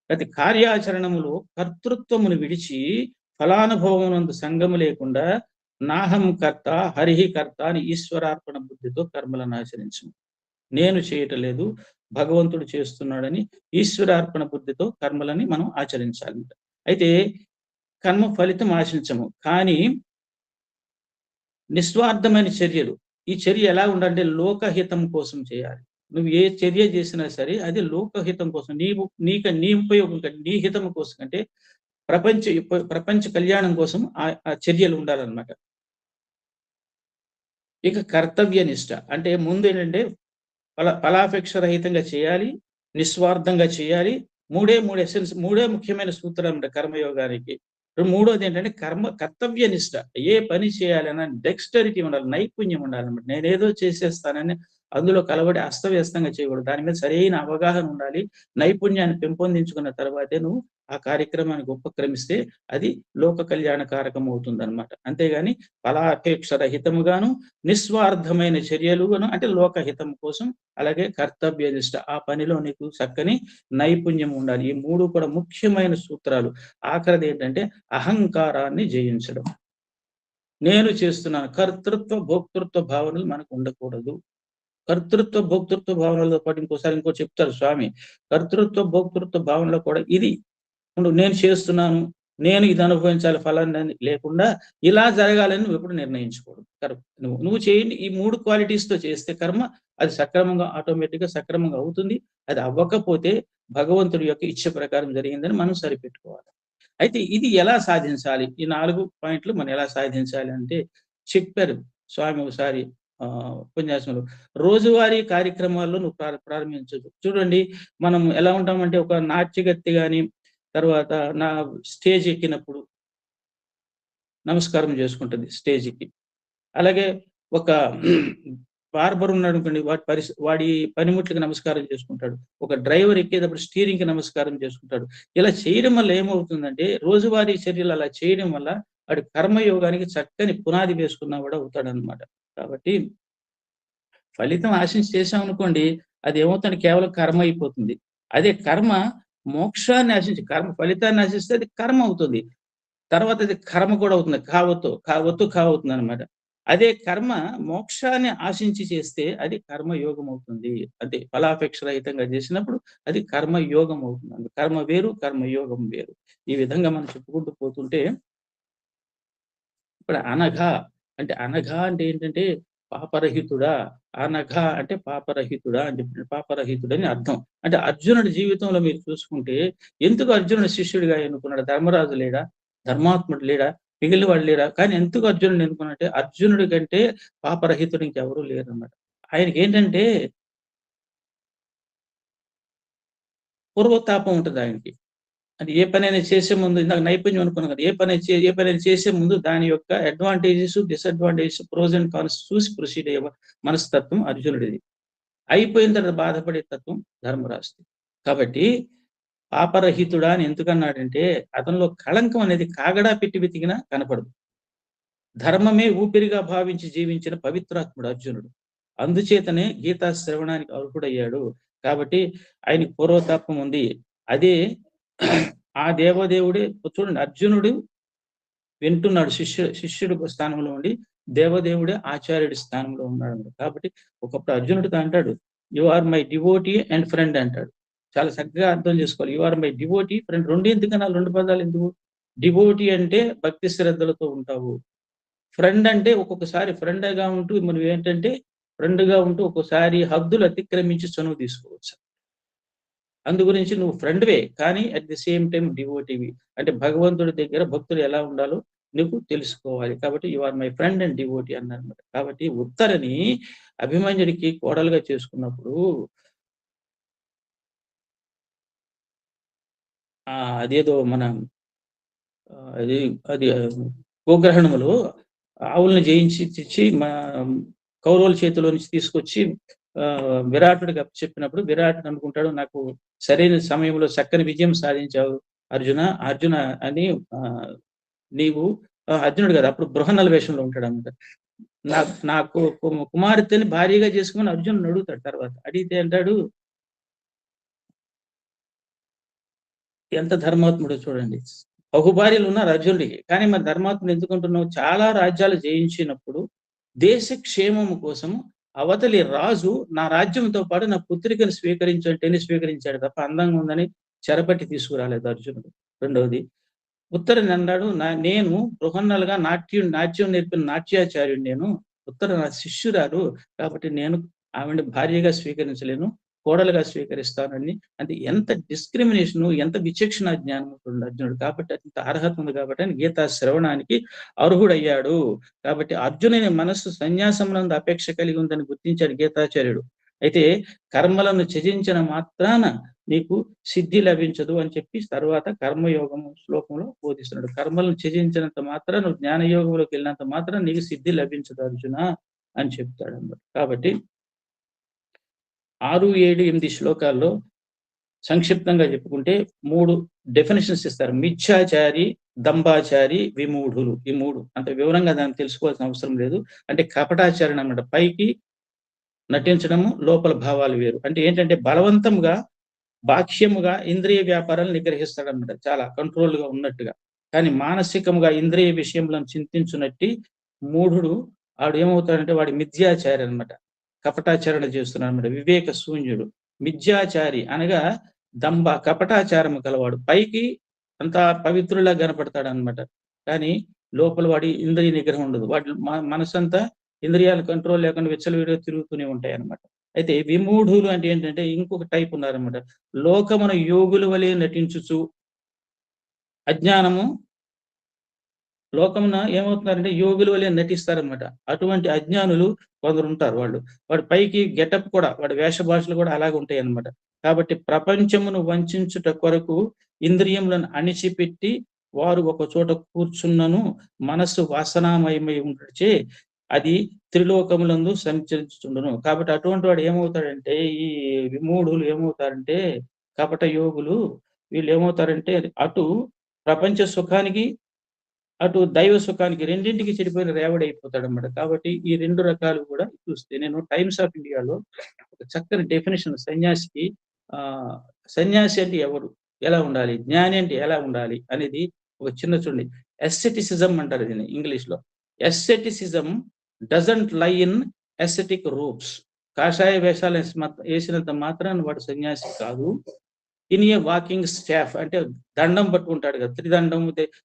[SPEAKER 3] ప్రతి కార్యాచరణములో కర్తృత్వమును విడిచి ఫలానుభవమునందు సంగము లేకుండా నాహం కర్త హరిహి కర్త అని ఈశ్వరార్పణ బుద్ధితో కర్మలను ఆచరించు. నేను చేయటం లేదు, భగవంతుడు చేస్తున్నాడని ఈశ్వరార్పణ బుద్ధితో కర్మలని మనం ఆచరించాలి. అయితే కర్మ ఫలితం ఆశించము, కానీ నిస్వార్థమైన చర్యలు, ఈ చర్య ఎలా ఉండాలంటే లోకహితం కోసం చేయాలి. నువ్వు ఏ చర్య చేసినా సరే అది లోకహితం కోసం, నీ ఉపయోగం కంటే, నీ హితం కోసం కంటే ప్రపంచ కళ్యాణం కోసం ఆ చర్యలు ఉండాలన్నమాట. ఇక కర్తవ్య నిష్ట అంటే ముందు ఏంటంటే ఫలాపేక్ష రహితంగా చేయాలి, నిస్వార్థంగా చేయాలి. మూడే ముఖ్యమైన సూత్రాలు కర్మయోగానికి. మూడోది ఏంటంటే కర్తవ్యనిష్ట. ఏ పని చేయాలన్నా డెక్స్టరిటీ ఉండాలి, నైపుణ్యం ఉండాలన్నమాట. నేనేదో చేసేస్తానని అందులో కలబడి అస్తవ్యస్తంగా చేయకూడదు. దాని మీద సరైన అవగాహన ఉండాలి. నైపుణ్యాన్ని పెంపొందించుకున్న తర్వాతే నువ్వు ఆ కార్యక్రమానికి ఉపక్రమిస్తే అది లోక కళ్యాణకారకం అవుతుందన్నమాట. అంతేగాని ఫలాపేక్ష రహితముగాను, నిస్వార్థమైన చర్యలుగాను, అంటే లోకహితం కోసం, అలాగే కర్తవ్యనిష్ట. ఆ పనిలో నీకు చక్కని నైపుణ్యం ఉండాలి. ఈ 3 కూడా ముఖ్యమైన సూత్రాలు. ఆఖరిది ఏంటంటే అహంకారాన్ని జయించడం. నేను చేస్తున్నాను. కర్తృత్వ, భోక్తృత్వ భావనలు మనకు ఉండకూడదు. కర్తృత్వ, భోక్తృత్వ భావనలతో పాటు ఇంకో చెప్తారు స్వామి. కర్తృత్వ, భోక్తృత్వ భావనలో కూడా ఇది నేను చేస్తున్నాను, నేను ఇది అనుభవించాలి ఫలాన్ని లేకుండా ఇలా జరగాలని నువ్వు ఎప్పుడు నిర్ణయించుకోవడం. నువ్వు చేయండి. ఈ 3 క్వాలిటీస్‌తో చేస్తే కర్మ అది సక్రమంగా ఆటోమేటిక్‌గా సక్రమంగా అవుతుంది. అది అవ్వకపోతే భగవంతుడి యొక్క ఇచ్చ ప్రకారం జరిగిందని మనం సరిపెట్టుకోవాలి. అయితే ఇది ఎలా సాధించాలి? ఈ 4 పాయింట్లు మనం ఎలా సాధించాలి అంటే చెప్పారు స్వామి ఒకసారి ఉపన్యాసంలో. రోజువారీ కార్యక్రమాల్లో నువ్వు ప్రారంభించొచ్చు. చూడండి, మనం ఎలా ఉంటామంటే ఒక నాట్యగత్తె గాని, తర్వాత స్టేజ్ ఎక్కినప్పుడు నమస్కారం చేసుకుంటుంది స్టేజ్‌కి. అలాగే ఒక బార్బర్ ఉన్నాడనుకోండి, వాడి పనిముట్లకి నమస్కారం చేసుకుంటాడు. ఒక డ్రైవర్ ఎక్కేటప్పుడు స్టీరింగ్‌కి నమస్కారం చేసుకుంటాడు. ఇలా చేయడం వల్ల ఏమవుతుందంటే, రోజువారీ చర్యలు అలా చేయడం వల్ల వాడి కర్మయోగానికి చక్కని పునాది వేసుకున్నవాడు అవుతాడనమాట. కాబట్టి ఫలితం ఆశించి చేశామనుకోండి, అది ఏమవుతుంది, కేవలం కర్మ అయిపోతుంది. అదే కర్మ మోక్షాన్ని ఆశించి, ఫలితాన్ని ఆశిస్తే అది కర్మ అవుతుంది. తర్వాత అది కర్మ కూడా అవుతుంది. కావవుతుందనమాట. అదే కర్మ మోక్షాన్ని ఆశించి చేస్తే అది కర్మయోగం అవుతుంది. అంటే ఫలాపేక్ష రహితంగా చేసినప్పుడు అది కర్మయోగం అవుతుంది. కర్మ వేరు, కర్మయోగం వేరు. ఈ విధంగా మనం చెప్పుకుంటూ పోతుంటే, ఇప్పుడు అనఘ అంటే ఏంటంటే పాపరహితుడా. అనఘ అంటే పాపరహితుడా అని చెప్పి, పాపరహితుడని అర్థం. అంటే అర్జునుడి జీవితంలో మీరు చూసుకుంటే, ఎందుకు అర్జునుడు శిష్యుడిగా ఎన్నుకున్నాడు? ధర్మరాజు లేడా? ధర్మాత్ముడు లేడా? మిగిలిన వాళ్ళు లేరా? కానీ ఎందుకు అర్జునుడిని ఎన్నుకున్నాడంటే, అర్జునుడి కంటే పాపరహితుడు ఇంకెవరూ లేరన్నమాట. ఆయనకి ఏంటంటే పూర్వతాపం ఉంటది ఆయనకి. అంటే ఏ పనైనా చేసే ముందు, ఇందాక నైపుణ్యం అనుకున్నాం కదా! ఏ పనైనా చేసే ముందు దాని యొక్క advantages, disadvantages, pros and cons చూసి ప్రొసీడ్ అయ్యే మనస్తత్వం అర్జునుడిది. అయిపోయిన తర్వాత బాధపడే తత్వం ధర్మరాజుది. కాబట్టి పాపరహితుడా అని ఎందుకన్నాడంటే, అతనిలో కళంకం అనేది కాగడా పెట్టి వెతికినా కనపడదు. ధర్మమే ఊపిరిగా భావించి జీవించిన పవిత్రాత్ముడు అర్జునుడు. అందుచేతనే గీతా శ్రవణానికి అర్హుడయ్యాడు. కాబట్టి ఆయనకి పూర్వతాపం ఉంది. అదే ఆ దేవదేవుడే. చూడండి, అర్జునుడు వింటున్నాడు, శిష్యుడు స్థానంలో ఉండి, దేవదేవుడే ఆచార్యుడి స్థానంలో ఉన్నాడు. కాబట్టి ఒకప్పుడు అర్జునుడితో అంటాడు, you are my devotee and friend అంటాడు. చాలా చక్కగా అర్థం చేసుకోవాలి. You are my devotee, friend. 2 ఎందుకనాలి? 2 పదాలు ఎందుకు? డివోటీ అంటే భక్తి శ్రద్ధలతో ఉంటావు. ఫ్రెండ్ అంటే ఒక్కొక్కసారి ఫ్రెండ్‌గా ఉంటూ మనం ఏంటంటే, ఫ్రెండ్‌గా ఉంటూ ఒక్కోసారి హద్దులు అతిక్రమించి చనువు తీసుకోవచ్చు. అందు గురించి నువ్వు ఫ్రెండ్‌వే, కానీ అట్ ది సేమ్ టైమ్ డివోటీవి. అంటే భగవంతుడి దగ్గర భక్తులు ఎలా ఉండాలో నువ్వు తెలుసుకోవాలి. కాబట్టి you are my friend and devotee అన్నారన్నమాట. కాబట్టి ఉత్తరని అభిమన్యుడికి కోడలుగా చేసుకున్నప్పుడు అదేదో మన అది అది గోగ్రహణములో ఆవుల్ని జయించి తెచ్చి కౌరవుల చేతిలో నుంచి తీసుకొచ్చి విరాటుడికి అప్పచెప్పినప్పుడు విరాటుడు అనుకుంటాడు, నాకు సరైన సమయంలో చక్కని విజయం సాధించావు అర్జున అని. నీవు అర్జునుడు కదా, అప్పుడు బృహన్నల వేషంలో ఉంటాడు అనమాట. నాకు కుమార్తెని భార్యగా చేసుకుని అర్జునుడు అడుగుతాడు. తర్వాత అడిగితే అంటాడు, ఎంత ధర్మాత్ముడో చూడండి. బహుభార్యలు ఉన్నారు అర్జునుడికి, కానీ మరి ధర్మాత్ముడు ఎందుకుంటున్నావు? చాలా రాజ్యాలు జయించినప్పుడు దేశ క్షేమము కోసం అవతలి రాజు నా రాజ్యంతో పాటు నా పుత్రికను స్వీకరించంటేనే స్వీకరించాడు తప్ప అందంగా ఉందని చెరపట్టి తీసుకురాలేదు అర్జునుడు. రెండవది, ఉత్తరని అన్నాడు, నేను బృహన్నలుగా నాట్యం నేర్పిన నాట్యాచార్యుడు నేను. ఉత్తర నా శిష్యురాలు, కాబట్టి నేను ఆవిడ భార్యగా స్వీకరించలేను, కోడలుగా స్వీకరిస్తానని. అంటే ఎంత డిస్క్రిమినేషన్, ఎంత విచక్షణ జ్ఞానం ఉంటుంది అర్జునుడు. కాబట్టి అంత అర్హత ఉంది కాబట్టి ఆయన గీతా శ్రవణానికి అర్హుడయ్యాడు. కాబట్టి అర్జునుని మనస్సు సన్యాసమునందు అపేక్ష కలిగి ఉందని గుర్తించాడు గీతాచార్యుడు. అయితే కర్మలను త్యజించిన మాత్రాన నీకు సిద్ధి లభించదు అని చెప్పి తర్వాత కర్మయోగము శ్లోకంలో బోధిస్తున్నాడు. కర్మలను త్యజించినంత మాత్రం నువ్వు జ్ఞానయోగంలోకి వెళ్ళినంత మాత్రం నీకు సిద్ధి లభించదు అర్జున అని చెప్తాడు అన్నమాట. కాబట్టి 6, 7, 8 శ్లోకాల్లో సంక్షిప్తంగా చెప్పుకుంటే 3 డెఫినేషన్స్ ఇస్తారు. మిథ్యాచారి, దంబాచారి, విమూఢులు. ఈ 3 అంత వివరంగా దాన్ని తెలుసుకోవాల్సిన అవసరం లేదు. అంటే కపటాచరణ అన్నమాట. పైకి నటించడము, లోపల భావాలు వేరు. అంటే ఏంటంటే బలవంతంగా, బాహ్యముగా ఇంద్రియ వ్యాపారాలు నిగ్రహిస్తాడన్నమాట. చాలా కంట్రోల్‌గా ఉన్నట్టుగా. కానీ మానసికంగా ఇంద్రియ విషయములను చింతించునట్టి మూఢుడు ఆడేమవుతాడంటే వాడి మిథ్యాచారి అన్నమాట. కపటాచరణ చేస్తున్నాడన్నమాట. వివేక శూన్యుడు. మిథ్యాచారి అనగా కపటాచారము కలవాడు. పైకి అంతా పవిత్రులా కనపడతాడన్నమాట. కానీ లోపల వాడి ఇంద్రియ నిగ్రహం ఉండదు. వాడి మనసంతా ఇంద్రియాల కంట్రోల్ లేకుండా విచ్చలవిడిగా తిరుగుతూనే ఉంటాయన్నమాట. అయితే విమూఢులు అంటే ఏంటంటే ఇంకొక టైప్ ఉన్నారన్నమాట. లోకమున యోగుల వలె నటించుచు అజ్ఞానము లోకమున ఏమవుతున్నారంటే యోగుల వలె నటిస్తారన్నమాట. అటువంటి అజ్ఞానులు కొందరు ఉంటారు వాళ్ళు. వాడి పైకి గెటప్ కూడా వాడి వేష భాషలు కూడా అలాగే ఉంటాయన్నమాట. కాబట్టి ప్రపంచమును వంచుట కొరకు ఇంద్రియములను అణిచిపెట్టి వారు ఒక చోట కూర్చున్నను మనస్సు వాసనామయమై ఉండటచే అది త్రిలోకములందు సంచరించుచుండును. కాబట్టి అటువంటి వాడు ఏమవుతాడంటే ఈ విమూఢులు ఏమవుతారంటే కపట యోగులు వీళ్ళు ఏమవుతారంటే అటు ప్రపంచ సుఖానికి అటు దైవ సుఖానికి రెండింటికి చెడిపోయిన రేవడైపోతాడన్నమాట. కాబట్టి ఈ 2 రకాలు కూడా చూస్తే నేను టైమ్స్ ఆఫ్ ఇండియాలో ఒక చక్కని డెఫినిషన్ సన్యాసికి సన్యాసి అంటే ఎవరు? ఎలా ఉండాలి? జ్ఞాని అంటే ఎలా ఉండాలి? అనేది ఒక చిన్న చూడండి. ఎస్థెటిసిజం అంటారు దీన్ని ఇంగ్లీష్‌లో. ఎస్థెటిసిజం డజంట్ లై ఇన్ ఎస్థెటిక్ రూప్స్. కాషాయ వేషాలు వేసినంత మాత్రాన వాడు సన్యాసి కాదు. ఇన్ ఏ వాకింగ్ స్టాఫ్ అంటే దండం పట్టుకుంటాడు కదా.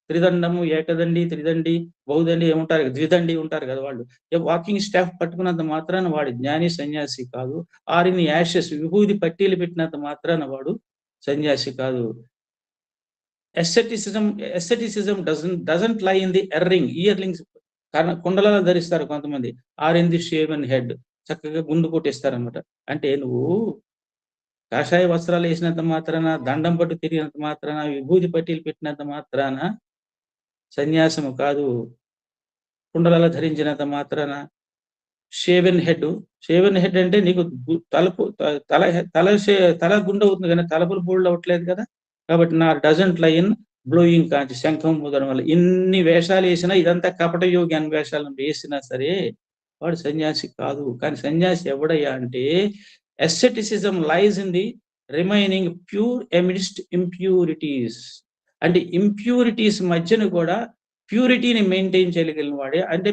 [SPEAKER 3] త్రిదండము, ఏకదండి, త్రిదండి, బహుదండి ఏముంటారు కదా, ద్విదండి ఉంటారు కదా వాళ్ళు. వాకింగ్ స్టాఫ్ పట్టుకున్నంత మాత్రాన వాడు జ్ఞాని సన్యాసి కాదు. ఆర్ ఇన్ యాషెస్ విభూది పట్టీలు పెట్టినంత మాత్రాన వాడు సన్యాసి కాదు. Aestheticism doesn't lie in the earring. Earrings కుండలలో ధరిస్తారు కొంతమంది. Or in the shaven head చక్కగా గుండు కొట్టేస్తారనమాట. అంటే నువ్వు కాషాయ వస్త్రాలు వేసినంత మాత్రాన, దండం పట్టు తిరిగినంత మాత్రాన, విభూది పట్టీలు పెట్టినంత మాత్రాన సన్యాసము కాదు. కుండలలో ధరించినంత మాత్రాన షేవెన్ హెడ్ అంటే నీకు తల గుండె అవుతుంది కానీ తలపులు బూళ్ళు అవ్వట్లేదు కదా. కాబట్టి నా డజంట్ లై ఇన్ బ్లోయింగ్ కాంచి శంఖం ఊదడం వల్ల ఇన్ని వేషాలు వేసినా ఇదంతా కపట యోగి అని వేషాలను వేసినా సరే వాడు సన్యాసి కాదు. కానీ సన్యాసి ఎవడయ్యా అంటే aestheticism lies in the remaining pure amidst impurities. అంటే ఇంప్యూరిటీస్ మధ్యన కూడా ప్యూరిటీని మెయింటైన్ చేయగలిగిన వాడే. అంటే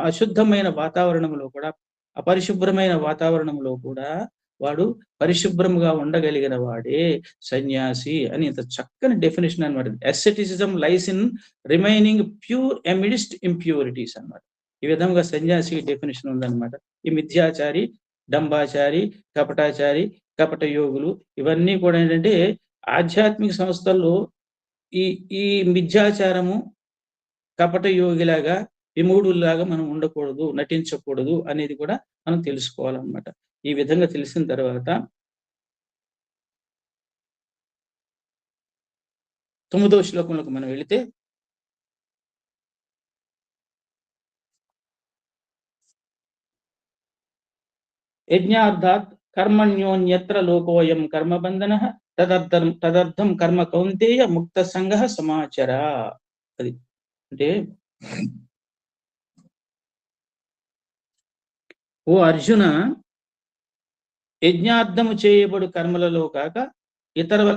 [SPEAKER 3] అశుద్ధమైన వాతావరణంలో కూడా, అపరిశుభ్రమైన వాతావరణంలో కూడా వాడు పరిశుభ్రంగా ఉండగలిగిన వాడే సన్యాసి అని ఇంత చక్కని డెఫినేషన్ అనమాట. Aestheticism lies in remaining pure amidst impurities అన్నమాట. ఈ విధంగా సన్యాసి డెఫినేషన్ ఉందన్నమాట. ఈ మిథ్యాచారి, డంబాచారి, కపటాచారి, కపట యోగులు ఇవన్నీ కూడా ఏంటంటే ఆధ్యాత్మిక సంస్థల్లో ఈ ఈ మిథ్యాచారము, కపట యోగిలాగా, విమూఢుల్లాగా మనం ఉండకూడదు, నటించకూడదు అనేది కూడా మనం తెలుసుకోవాలన్నమాట. ఈ విధంగా తెలిసిన తర్వాత 9వ శ్లోకంలోకి మనం వెళితే యజ్ఞార్థాత్ కర్మణ్యోన్యత్ర లోకోయం కర్మబంధనః తదర్థం కర్మ కౌంతేయ ముక్త సంగః సమాచర. అది అంటే ఓ అర్జున, యజ్ఞార్థము చేయబడు కర్మలలో కాక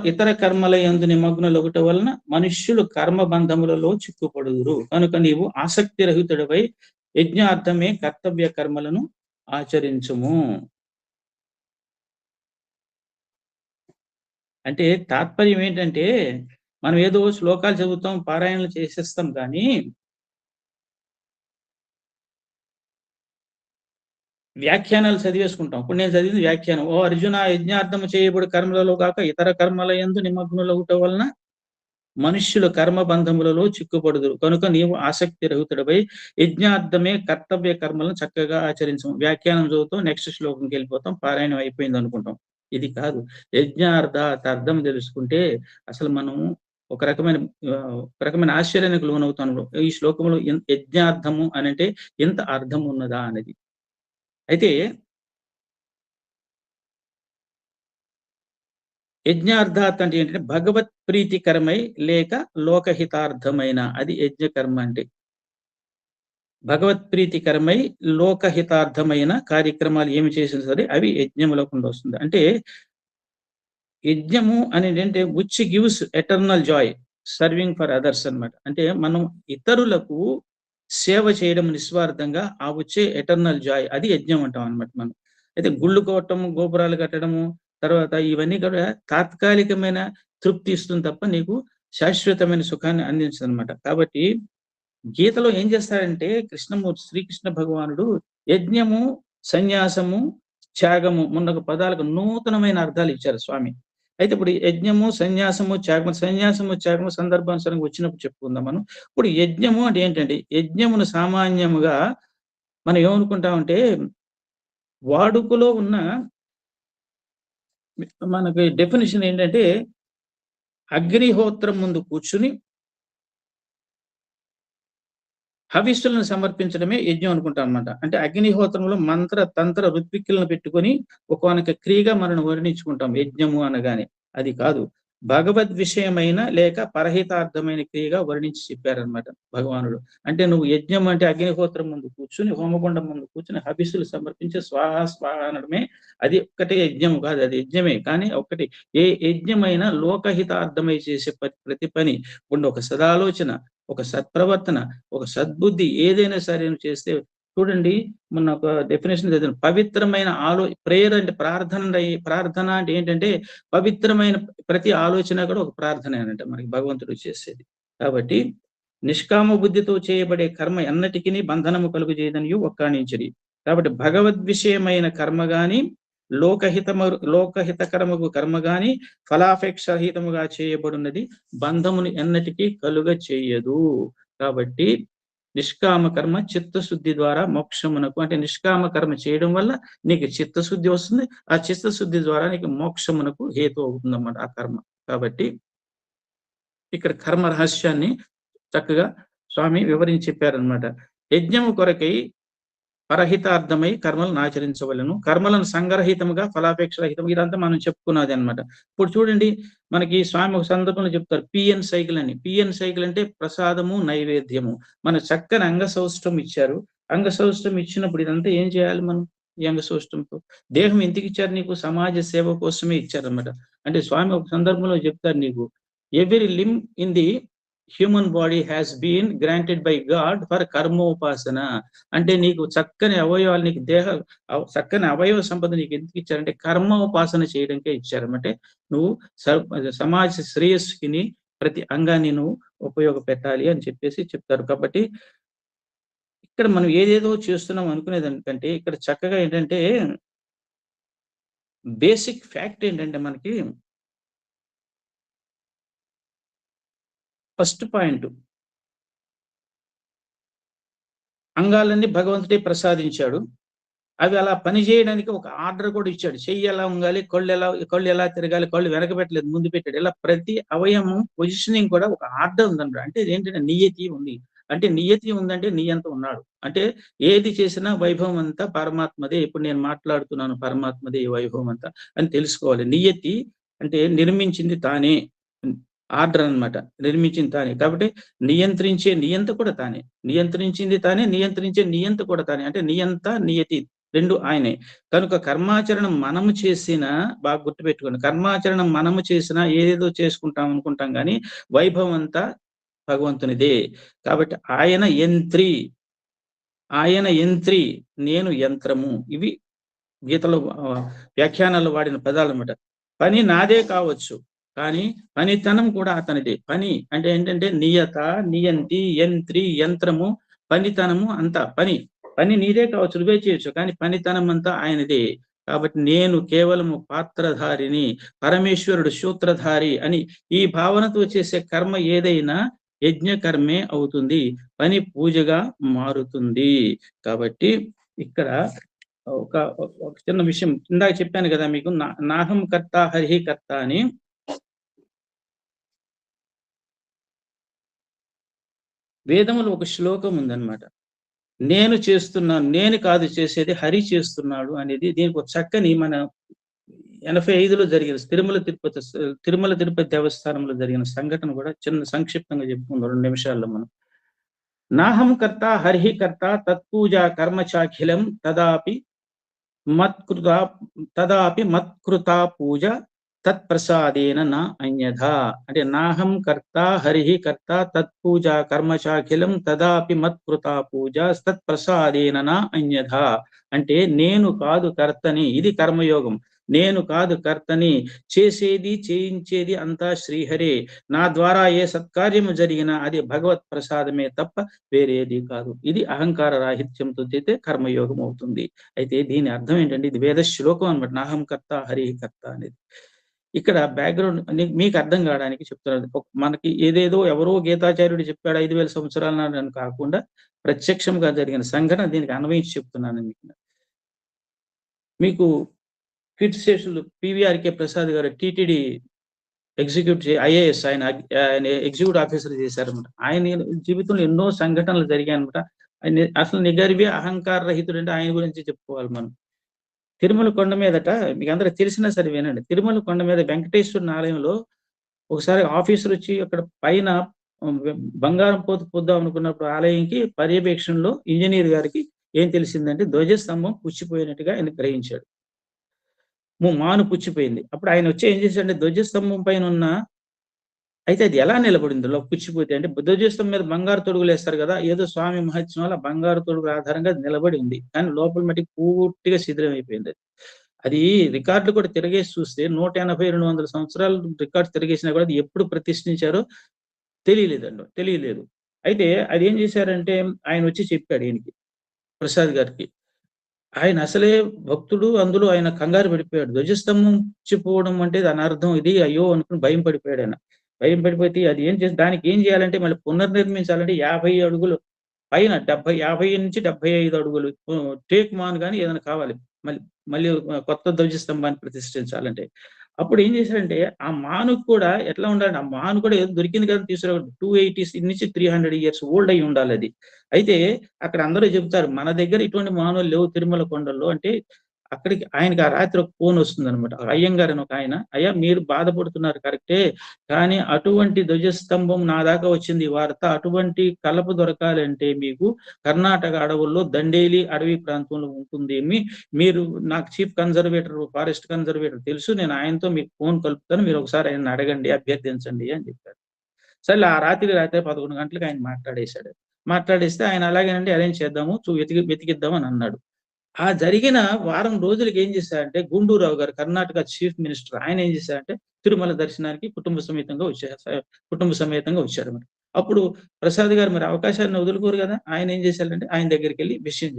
[SPEAKER 3] ఇతర కర్మల యందు నిమగ్నులగుట వలన మనుష్యులు కర్మబంధములలో చిక్కుపడుదురు. కనుక నీవు ఆసక్తి రహితుడివై యజ్ఞార్థమే కర్తవ్య కర్మలను ఆచరించుము. అంటే తాత్పర్యం ఏంటంటే మనం ఏదో శ్లోకాలు చదువుతాం, పారాయణలు చేసేస్తాం కానీ వ్యాఖ్యానాలు చదివేసుకుంటాం. ఇప్పుడు నేను చదివింది వ్యాఖ్యానం. ఓ అర్జున, యజ్ఞార్థము చేయబడి కర్మలలో కాక ఇతర కర్మల యందు నిమగ్నులగుట వలన మనుష్యులు కర్మబంధములలో చిక్కుపడుదురు కనుక నీవు ఆసక్తి రహితుడపై యజ్ఞార్థమే కర్తవ్య కర్మలను చక్కగా ఆచరించము. వ్యాఖ్యానం చదువుతాం, నెక్స్ట్ శ్లోకంకి వెళ్ళిపోతాం, పారాయణం అయిపోయింది అనుకుంటాం. ఇది కాదు. అర్థం తెలుసుకుంటే అసలు మనము ఒక రకమైన ఆశ్చర్యానికి లోనవుతాం. ఈ శ్లోకంలో యజ్ఞార్థము అని అంటే ఎంత అర్థం ఉన్నదా అనేది. అయితే యజ్ఞార్థాత్ అంటే ఏంటంటే భగవత్ ప్రీతికరమై లేక లోకహితార్థమైన, అది యజ్ఞకర్మ అంటే. భగవత్ ప్రీతికరమై లోకహితార్థమైన కార్యక్రమాలు ఏమి చేసినా సరే అవి యజ్ఞములో కింద వస్తుంది. అంటే యజ్ఞము అనేది ఏంటంటే which gives eternal Joy serving for others అన్నమాట. అంటే మనం ఇతరులకు సేవ చేయడం నిస్వార్థంగా ఆ వచ్చే ఎటర్నల్ జాయ్, అది యజ్ఞం అంటాం అనమాట మనం. అయితే గుళ్ళు కోవటము, గోపురాలు కట్టడము, తర్వాత ఇవన్నీ కూడా తాత్కాలికమైన తృప్తి ఇస్తుంది తప్ప నీకు శాశ్వతమైన సుఖాన్ని అందించదు అనమాట. కాబట్టి గీతలో ఏం చేస్తారంటే శ్రీకృష్ణ భగవానుడు యజ్ఞము, సన్యాసము, త్యాగము మున్నగు పదాలకు నూతనమైన అర్థాలు ఇచ్చారు స్వామి. అయితే ఇప్పుడు యజ్ఞము, సన్యాసము, త్యాగము సందర్భానుసారంగా వచ్చినప్పుడు చెప్పుకుందాం మనం. ఇప్పుడు యజ్ఞము అంటే ఏంటంటే యజ్ఞమును సామాన్యముగా మనం ఏమనుకుంటామంటే వాడుకలో ఉన్న మనకి డెఫినేషన్ ఏంటంటే అగ్నిహోత్రం ముందు కూర్చుని హవిస్సులను సమర్పించడమే యజ్ఞం అనుకుంటాం అనమాట. అంటే అగ్నిహోత్రంలో మంత్ర తంత్ర ఋత్విక్కులను పెట్టుకొని ఒకనొక క్రియగా మనం వర్ణించుకుంటాం యజ్ఞము అనగానే. అది కాదు, భగవద్ విషయమైన లేక పరహితార్థమైన క్రియగా వర్ణించి చెప్పారనమాట భగవానుడు. అంటే నువ్వు యజ్ఞం అంటే అగ్నిహోత్రం ముందు కూర్చుని, హోమగుండం ముందు కూర్చుని హవిస్సులు సమర్పించి స్వాహ స్వాహ అనడమే. అది ఒక్కటే యజ్ఞం కాదు, అది యజ్ఞమే. కానీ ఒక్కటి ఏ యజ్ఞమైనా లోకహితార్థమై చేసే ప్రతి పని ఉండి ఒక సదాలోచన, ఒక సత్ప్రవర్తన, ఒక సద్బుద్ధి ఏదైనా సరే చేస్తే చూడండి. మొన్న ఒక డెఫినేషన్ చదివాను, పవిత్రమైన ప్రేయర్ అంటే ప్రార్థన అంటే ఏంటంటే పవిత్రమైన ప్రతి ఆలోచన కూడా ఒక ప్రార్థన అనంట మనకి భగవంతుడు చేసేది. కాబట్టి నిష్కామ బుద్ధితో చేయబడే కర్మ ఎన్నటికీ బంధనము కలుగు చేయదని ఒక్కాణించడి. కాబట్టి భగవద్విషయమైన కర్మ గాని, లోకహితకరముకు కర్మ గాని ఫలాపేక్షరహితముగా చేయబడినది బంధమును ఎన్నటికీ కలుగ చేయదు. కాబట్టి నిష్కామ కర్మ చిత్తశుద్ధి ద్వారా మోక్షమునకు, అంటే నిష్కామ కర్మ చేయడం వల్ల నీకు చిత్తశుద్ధి వస్తుంది. ఆ చిత్తశుద్ధి ద్వారా నీకు మోక్షమునకు హేతు అవుతుంది అన్నమాట ఆ కర్మ. కాబట్టి ఇక్కడ కర్మ రహస్యాన్ని చక్కగా స్వామి వివరించి చెప్పారనమాట. యజ్ఞము కొరకై పరహితార్థమై కర్మలను ఆచరించవలను, కర్మలను సంగ్రహితముగా ఫలాపేక్షరహితం. ఇదంతా మనం చెప్పుకున్నది అనమాట. ఇప్పుడు చూడండి, మనకి స్వామి ఒక సందర్భంలో చెప్తారు పిఎన్ సైకిల్ అని. పిఎన్ సైకిల్ అంటే ప్రసాదము, నైవేద్యము. మన చక్కని అంగసౌష్ఠం ఇచ్చారు. అంగసౌష్ఠం ఇచ్చినప్పుడు ఇదంతా ఏం చేయాలి మనం? ఈ అంగసౌష్ఠంతో దేహం ఎందుకు ఇచ్చారు నీకు? సమాజ సేవ కోసమే ఇచ్చారనమాట. అంటే స్వామి ఒక సందర్భంలో చెప్తారు, నీకు every limb in the human body has been granted by God for కర్మోపాసన. అంటే నీకు చక్కని అవయవాలు, నీకు చక్కని అవయవ సంపద నీకు ఎందుకు ఇచ్చారంటే కర్మోపాసన చేయడానికే ఇచ్చారన్నమాట. నువ్వు సమాజ శ్రేయస్సుకి ప్రతి అంగాన్ని నువ్వు ఉపయోగపెట్టాలి అని చెప్పేసి చెప్తారు. కాబట్టి ఇక్కడ మనం ఏదేదో చేస్తున్నాం అనుకునేదానికంటే ఇక్కడ చక్కగా ఏంటంటే బేసిక్ ఫ్యాక్ట్ ఏంటంటే మనకి ఫస్ట్ పాయింట్, అంగాలన్నీ భగవంతుడే ప్రసాదించాడు. అవి అలా పని చేయడానికి ఒక ఆర్డర్ కూడా ఇచ్చాడు. చెయ్యి ఎలా ఉంగాలి, కళ్ళు ఎలా తిరగాలి, కళ్ళు వెనకబెట్టలేదు, ముందు పెట్టాడు. ఇలా ప్రతి అవయవం పొజిషనింగ్ కూడా ఒక ఆర్డర్ ఉందన్నమాట. అంటే ఏంటంటే నియతి ఉంది. అంటే నియతి ఉందంటే నియంత ఉన్నాడు. అంటే ఏది చేసినా వైభవం అంతా పరమాత్మదే. ఇప్పుడు నేను మాట్లాడుతున్నాను, పరమాత్మదే ఈ వైభవం అంతా అని తెలుసుకోవాలి. నియతి అంటే నిర్మించింది తానే, ఆర్డర్ అన్నమాట. నిర్మించింది తానే. కాబట్టి నియంత్రించే నియంత కూడా తానే, నియంత్రించింది తానే, నియంత్రించే నియంత కూడా తానే. అంటే నియంత నియతి రెండు ఆయనే. కనుక కర్మాచరణం మనము చేసిన, బాగా గుర్తుపెట్టుకోండి, కర్మాచరణం మనము చేసిన ఏదేదో చేసుకుంటాం అనుకుంటాం కానీ వైభవం అంతా భగవంతునిదే. కాబట్టి ఆయన యంత్రి, నేను యంత్రము. ఇవి గీతలో వ్యాఖ్యానాలు వాడిన పదాలు అన్నమాట. పని నాదే కావచ్చు కానీ పనితనం కూడా అతనిదే. పని అంటే ఏంటంటే నియత, నియంతి, యంత్రి, యంత్రము, పనితనము అంతా. పని నీదే కావచ్చు, నువ్వే చేయొచ్చు, కానీ పనితనం అంతా ఆయనదే. కాబట్టి నేను కేవలము పాత్రధారిని, పరమేశ్వరుడు సూత్రధారి అని ఈ భావనతో చేసే కర్మ ఏదైనా యజ్ఞ కర్మే అవుతుంది. పని పూజగా మారుతుంది. కాబట్టి ఇక్కడ ఒక ఒక చిన్న విషయం ఇందాక చెప్పాను కదా మీకు, నాహం కర్త హరిహి కర్త అని. వేదములో ఒక శ్లోకం ఉందన్నమాట. నేను చేస్తున్నాను, నేను కాదు చేసేది, హరి చేస్తున్నాడు అనేది దీనికి ఒక చక్కని మన 85లో జరిగిన తిరుమల తిరుపతి దేవస్థానంలో జరిగిన సంఘటన కూడా చిన్న సంక్షిప్తంగా చెప్పుకుందాం 2 నిమిషాల్లో మనం. నాహం కర్త హరిహి కర్త తత్పూజా కర్మచాఖిలం తదాపి మత్కృతా పూజ తత్ప్రసాదేన నా అన్యథా. అంటే నాహం కర్త హరిహి కర్త తత్పూజా కర్మచాఖిలం తదాపి మత్కృతా పూజ తత్ప్రసాదేన నా అన్యథా. అంటే నేను కాదు కర్తని, ఇది కర్మయోగం. నేను కాదు కర్తని, చేసేది చేయించేది అంతా శ్రీహరే. నా ద్వారా ఏ సత్కార్యము జరిగినా అది భగవత్ ప్రసాదమే తప్ప వేరేది కాదు. ఇది అహంకార రాహిత్యంతో చేస్తే కర్మయోగం అవుతుంది. అయితే దీని అర్థం ఏంటంటే, ఇది వేద శ్లోకం అనమాట. నాహం కర్త హరి కర్త అనేది. ఇక్కడ బ్యాక్గ్రౌండ్ మీకు అర్థం కావడానికి చెప్తున్నాను. మనకి ఏదేదో ఎవరో గీతాచార్యుడు చెప్పాడు 5000 సంవత్సరాల నాడని కాకుండా ప్రత్యక్షంగా జరిగిన సంఘటన దీనికి అన్వయించి చెప్తున్నాను మీకు. క్విట్ స్టేషన్లు పివిఆర్కే ప్రసాద్ గారు టిటిడి ఐఏఎస్ ఆయన ఎగ్జిక్యూటివ్ ఆఫీసర్ చేశారనమాట. ఆయన జీవితంలో ఎన్నో సంఘటనలు జరిగాయనమాట. ఆయన అసలు నిగర్వి అహంకార రహితుడు అంటే ఆయన గురించి చెప్పుకోవాలి మనం. తిరుమల కొండ మీదట మీకు అందరికి తెలిసినా సరే వినండి. తిరుమల కొండ మీద వెంకటేశ్వరుని ఆలయంలో ఒకసారి ఆఫీసర్ వచ్చి అక్కడ పైన బంగారం పోతు పొద్దాం అనుకున్నప్పుడు ఆలయంకి పర్యవేక్షణలో ఇంజనీర్ గారికి ఏం తెలిసిందంటే ధ్వజస్తంభం పుచ్చిపోయినట్టుగా ఆయన గ్రహించాడు. మాను పుచ్చిపోయింది. అప్పుడు ఆయన వచ్చి ఏం చేశాడంటే ధ్వజస్తంభం పైన ఉన్న, అయితే అది ఎలా నిలబడిందో పుచ్చిపోతే, అంటే ధ్వజస్తంభం మీద బంగారు తొడుగులు వేస్తారు కదా, ఏదో స్వామి మహత్యం వల్ల బంగారు తొడుగు ఆధారంగా నిలబడి ఉంది. కానీ లోపల మట్టి పూర్తిగా శిథిలం అయిపోయింది. అది రికార్డులు కూడా తిరగేసి చూస్తే 180-200 సంవత్సరాలు రికార్డు తిరగేసినా కూడా అది ఎప్పుడు ప్రతిష్ఠించారో తెలియలేదు. అయితే అది ఏం చేశారంటే ఆయన వచ్చి చెప్పాడు ఈయనకి, ప్రసాద్ గారికి. ఆయన అసలే భక్తుడు, అందులో ఆయన కంగారు పడిపోయాడు. ధ్వజస్తంభం పుచ్చిపోవడం అంటే దాని అర్థం ఇది, అయ్యో అనుకుని భయం పడిపోయాడు ఆయన. భయం పడిపోతే అది దానికి ఏం చేయాలంటే మళ్ళీ పునర్నిర్మించాలంటే 50 అడుగులు పైన 50 నుంచి 75 అడుగులు టేక్ మాన్ గాని ఏదైనా కావాలి మళ్ళీ కొత్త ధ్వజస్తంభాన్ని ప్రతిష్ఠించాలంటే. అప్పుడు ఏం చేశారంటే ఆ మానుకు కూడా ఎట్లా ఉండాలి, ఆ మాను కూడా ఏదో దొరికింది కదా తీసుకురావాలి. 280 నుంచి 300 ఇయర్స్ ఓల్డ్ అయి ఉండాలి అది. అయితే అక్కడ అందరూ చెబుతారు మన దగ్గర ఇటువంటి మానులు లేవు తిరుమల కొండల్లో. అంటే అక్కడికి ఆయనకి ఆ రాత్రి ఒక ఫోన్ వస్తుందన్నమాట. అయ్యంగారు అని ఒక ఆయన, అయ్యా మీరు బాధపడుతున్నారు కరెక్టే, కానీ అటువంటి ధ్వజస్తంభం నా దాకా వచ్చింది వార్త, అటువంటి కలప దొరకాలంటే మీకు కర్ణాటక అడవుల్లో దండేలి అడవి ప్రాంతంలో ఉంటుందేమి, మీరు నాకు చీఫ్ కన్జర్వేటర్ ఫారెస్ట్ కన్జర్వేటర్ తెలుసు, నేను ఆయనతో మీకు ఫోన్ కలుపుతాను, మీరు ఒకసారి ఆయన అడగండి, అభ్యర్థించండి అని చెప్పారు. సరే ఆ రాత్రి 11 గంటలకు ఆయన మాట్లాడేస్తే ఆయన అలాగేనండి అరేంజ్ చేద్దాము, వెతికిద్దాం అని అన్నాడు. ఆ జరిగిన వారం రోజులకి ఏం చేశారంటే గుండూరావు గారు కర్ణాటక చీఫ్ మినిస్టర్, ఆయన ఏం చేశారంటే తిరుమల దర్శనానికి కుటుంబ సమేతంగా వచ్చారన్నమాట. అప్పుడు ప్రసాద్ గారు మరి అవకాశాన్ని వదులుకోరు కదా, ఆయన ఏం చేశారంటే ఆయన దగ్గరికి వెళ్ళి విషయం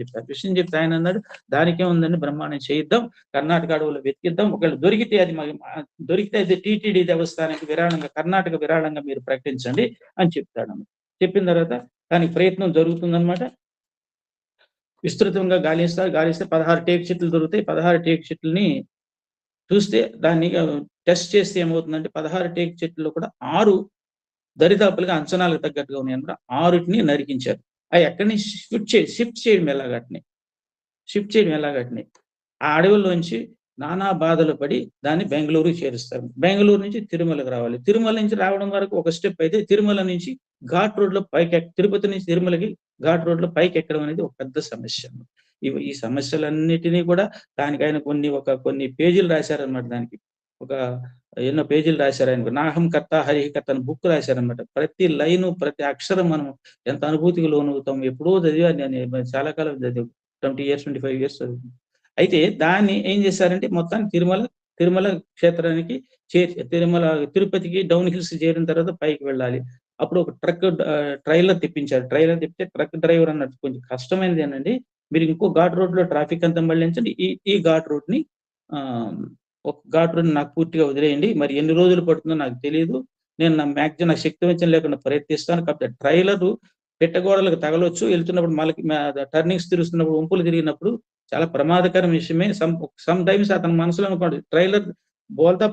[SPEAKER 3] చెప్తే ఆయన అన్నాడు, దానికే ఉందండి, బ్రహ్మాండం చేయిద్దాం, కర్ణాటక అడవులు వెతికిద్దాం, ఒకవేళ దొరికితే అది టీటీడీ దేవస్థానానికి విరాళంగా, కర్ణాటక విరాళంగా మీరు ప్రకటించండి అని చెప్తాడు. చెప్పిన తర్వాత దానికి ప్రయత్నం జరుగుతుందన్నమాట. విస్తృతంగా గాలిస్తే 16 టేక్ షీట్లు దొరుకుతాయి. 16 టేక్ షీట్లని చూస్తే దాన్ని టెస్ట్ చేస్తే ఏమవుతుందంటే 16 టేక్ షీట్లలో కూడా 6 దరిదాపులుగా అంచనాలకు తగ్గట్టుగా ఉన్నాయన్నమాట. 6టిని నరికించారు. అవి ఎక్కడి నుంచి షిఫ్ట్ చేయడం ఎలాగట్ని ఆ అడవుల్లోంచి నానా బాధలు పడి దాన్ని బెంగళూరుకి చేరుస్తారు. బెంగళూరు నుంచి తిరుమలకు రావాలి. తిరుమల నుంచి రావడం వరకు ఒక స్టెప్ అయితే, తిరుమల నుంచి ఘాట్ రోడ్ లో తిరుపతి నుంచి తిరుమలకి ఘాట్ రోడ్ లో పైకి ఎక్కడం అనేది ఒక పెద్ద సమస్య. ఈ సమస్యలన్నిటినీ కూడా దానికి ఆయన కొన్ని పేజీలు రాశారనమాట. దానికి ఎన్నో పేజీలు రాశారు ఆయన. నాహం కర్త హరి కర్త అని బుక్ రాశారనమాట. ప్రతి లైను ప్రతి అక్షరం మనం ఎంత అనుభూతికి లోనవుతాం. ఎప్పుడో చదివాను నేను, చాలా కాలం చదివాను, 20 years 25 years చదివాను. అయితే దాన్ని ఏం చేశారంటే మొత్తాన్ని తిరుమల క్షేత్రానికి తిరుపతికి డౌన్ హిల్స్ చేరిన తర్వాత పైకి వెళ్ళాలి. అప్పుడు ఒక ట్రైలర్ తెప్పించారు. ట్రైలర్ తెప్పితే ట్రక్ డ్రైవర్ అన్నట్టు కొంచెం కష్టమైనది ఏనండి, మీరు ఇంకో ఘాట్ రోడ్‌లో ట్రాఫిక్ అంతా మళ్లించండి. ఈ ఘాట్ రోడ్‌ని ఒక ఘాట్ రోడ్‌ని నాకు పూర్తిగా వదిలేయండి. మరి ఎన్ని రోజులు పడుతుందో నాకు తెలీదు. నేను మాక్సిమం నాకు శక్తివంచన లేకుండా ప్రయత్నిస్తాను. కాకపోతే ట్రైలరు పిట్టగోడలకు తగలొచ్చు. ఎళ్తున్నప్పుడు టర్నింగ్స్ తిరుస్తున్నప్పుడు, వంపులు తిరిగినప్పుడు చాలా ప్రమాదకరం విషయమే. సమ్ టైమ్స్ అతని మనసులో అనుకోండి ట్రైలర్ బోల్తా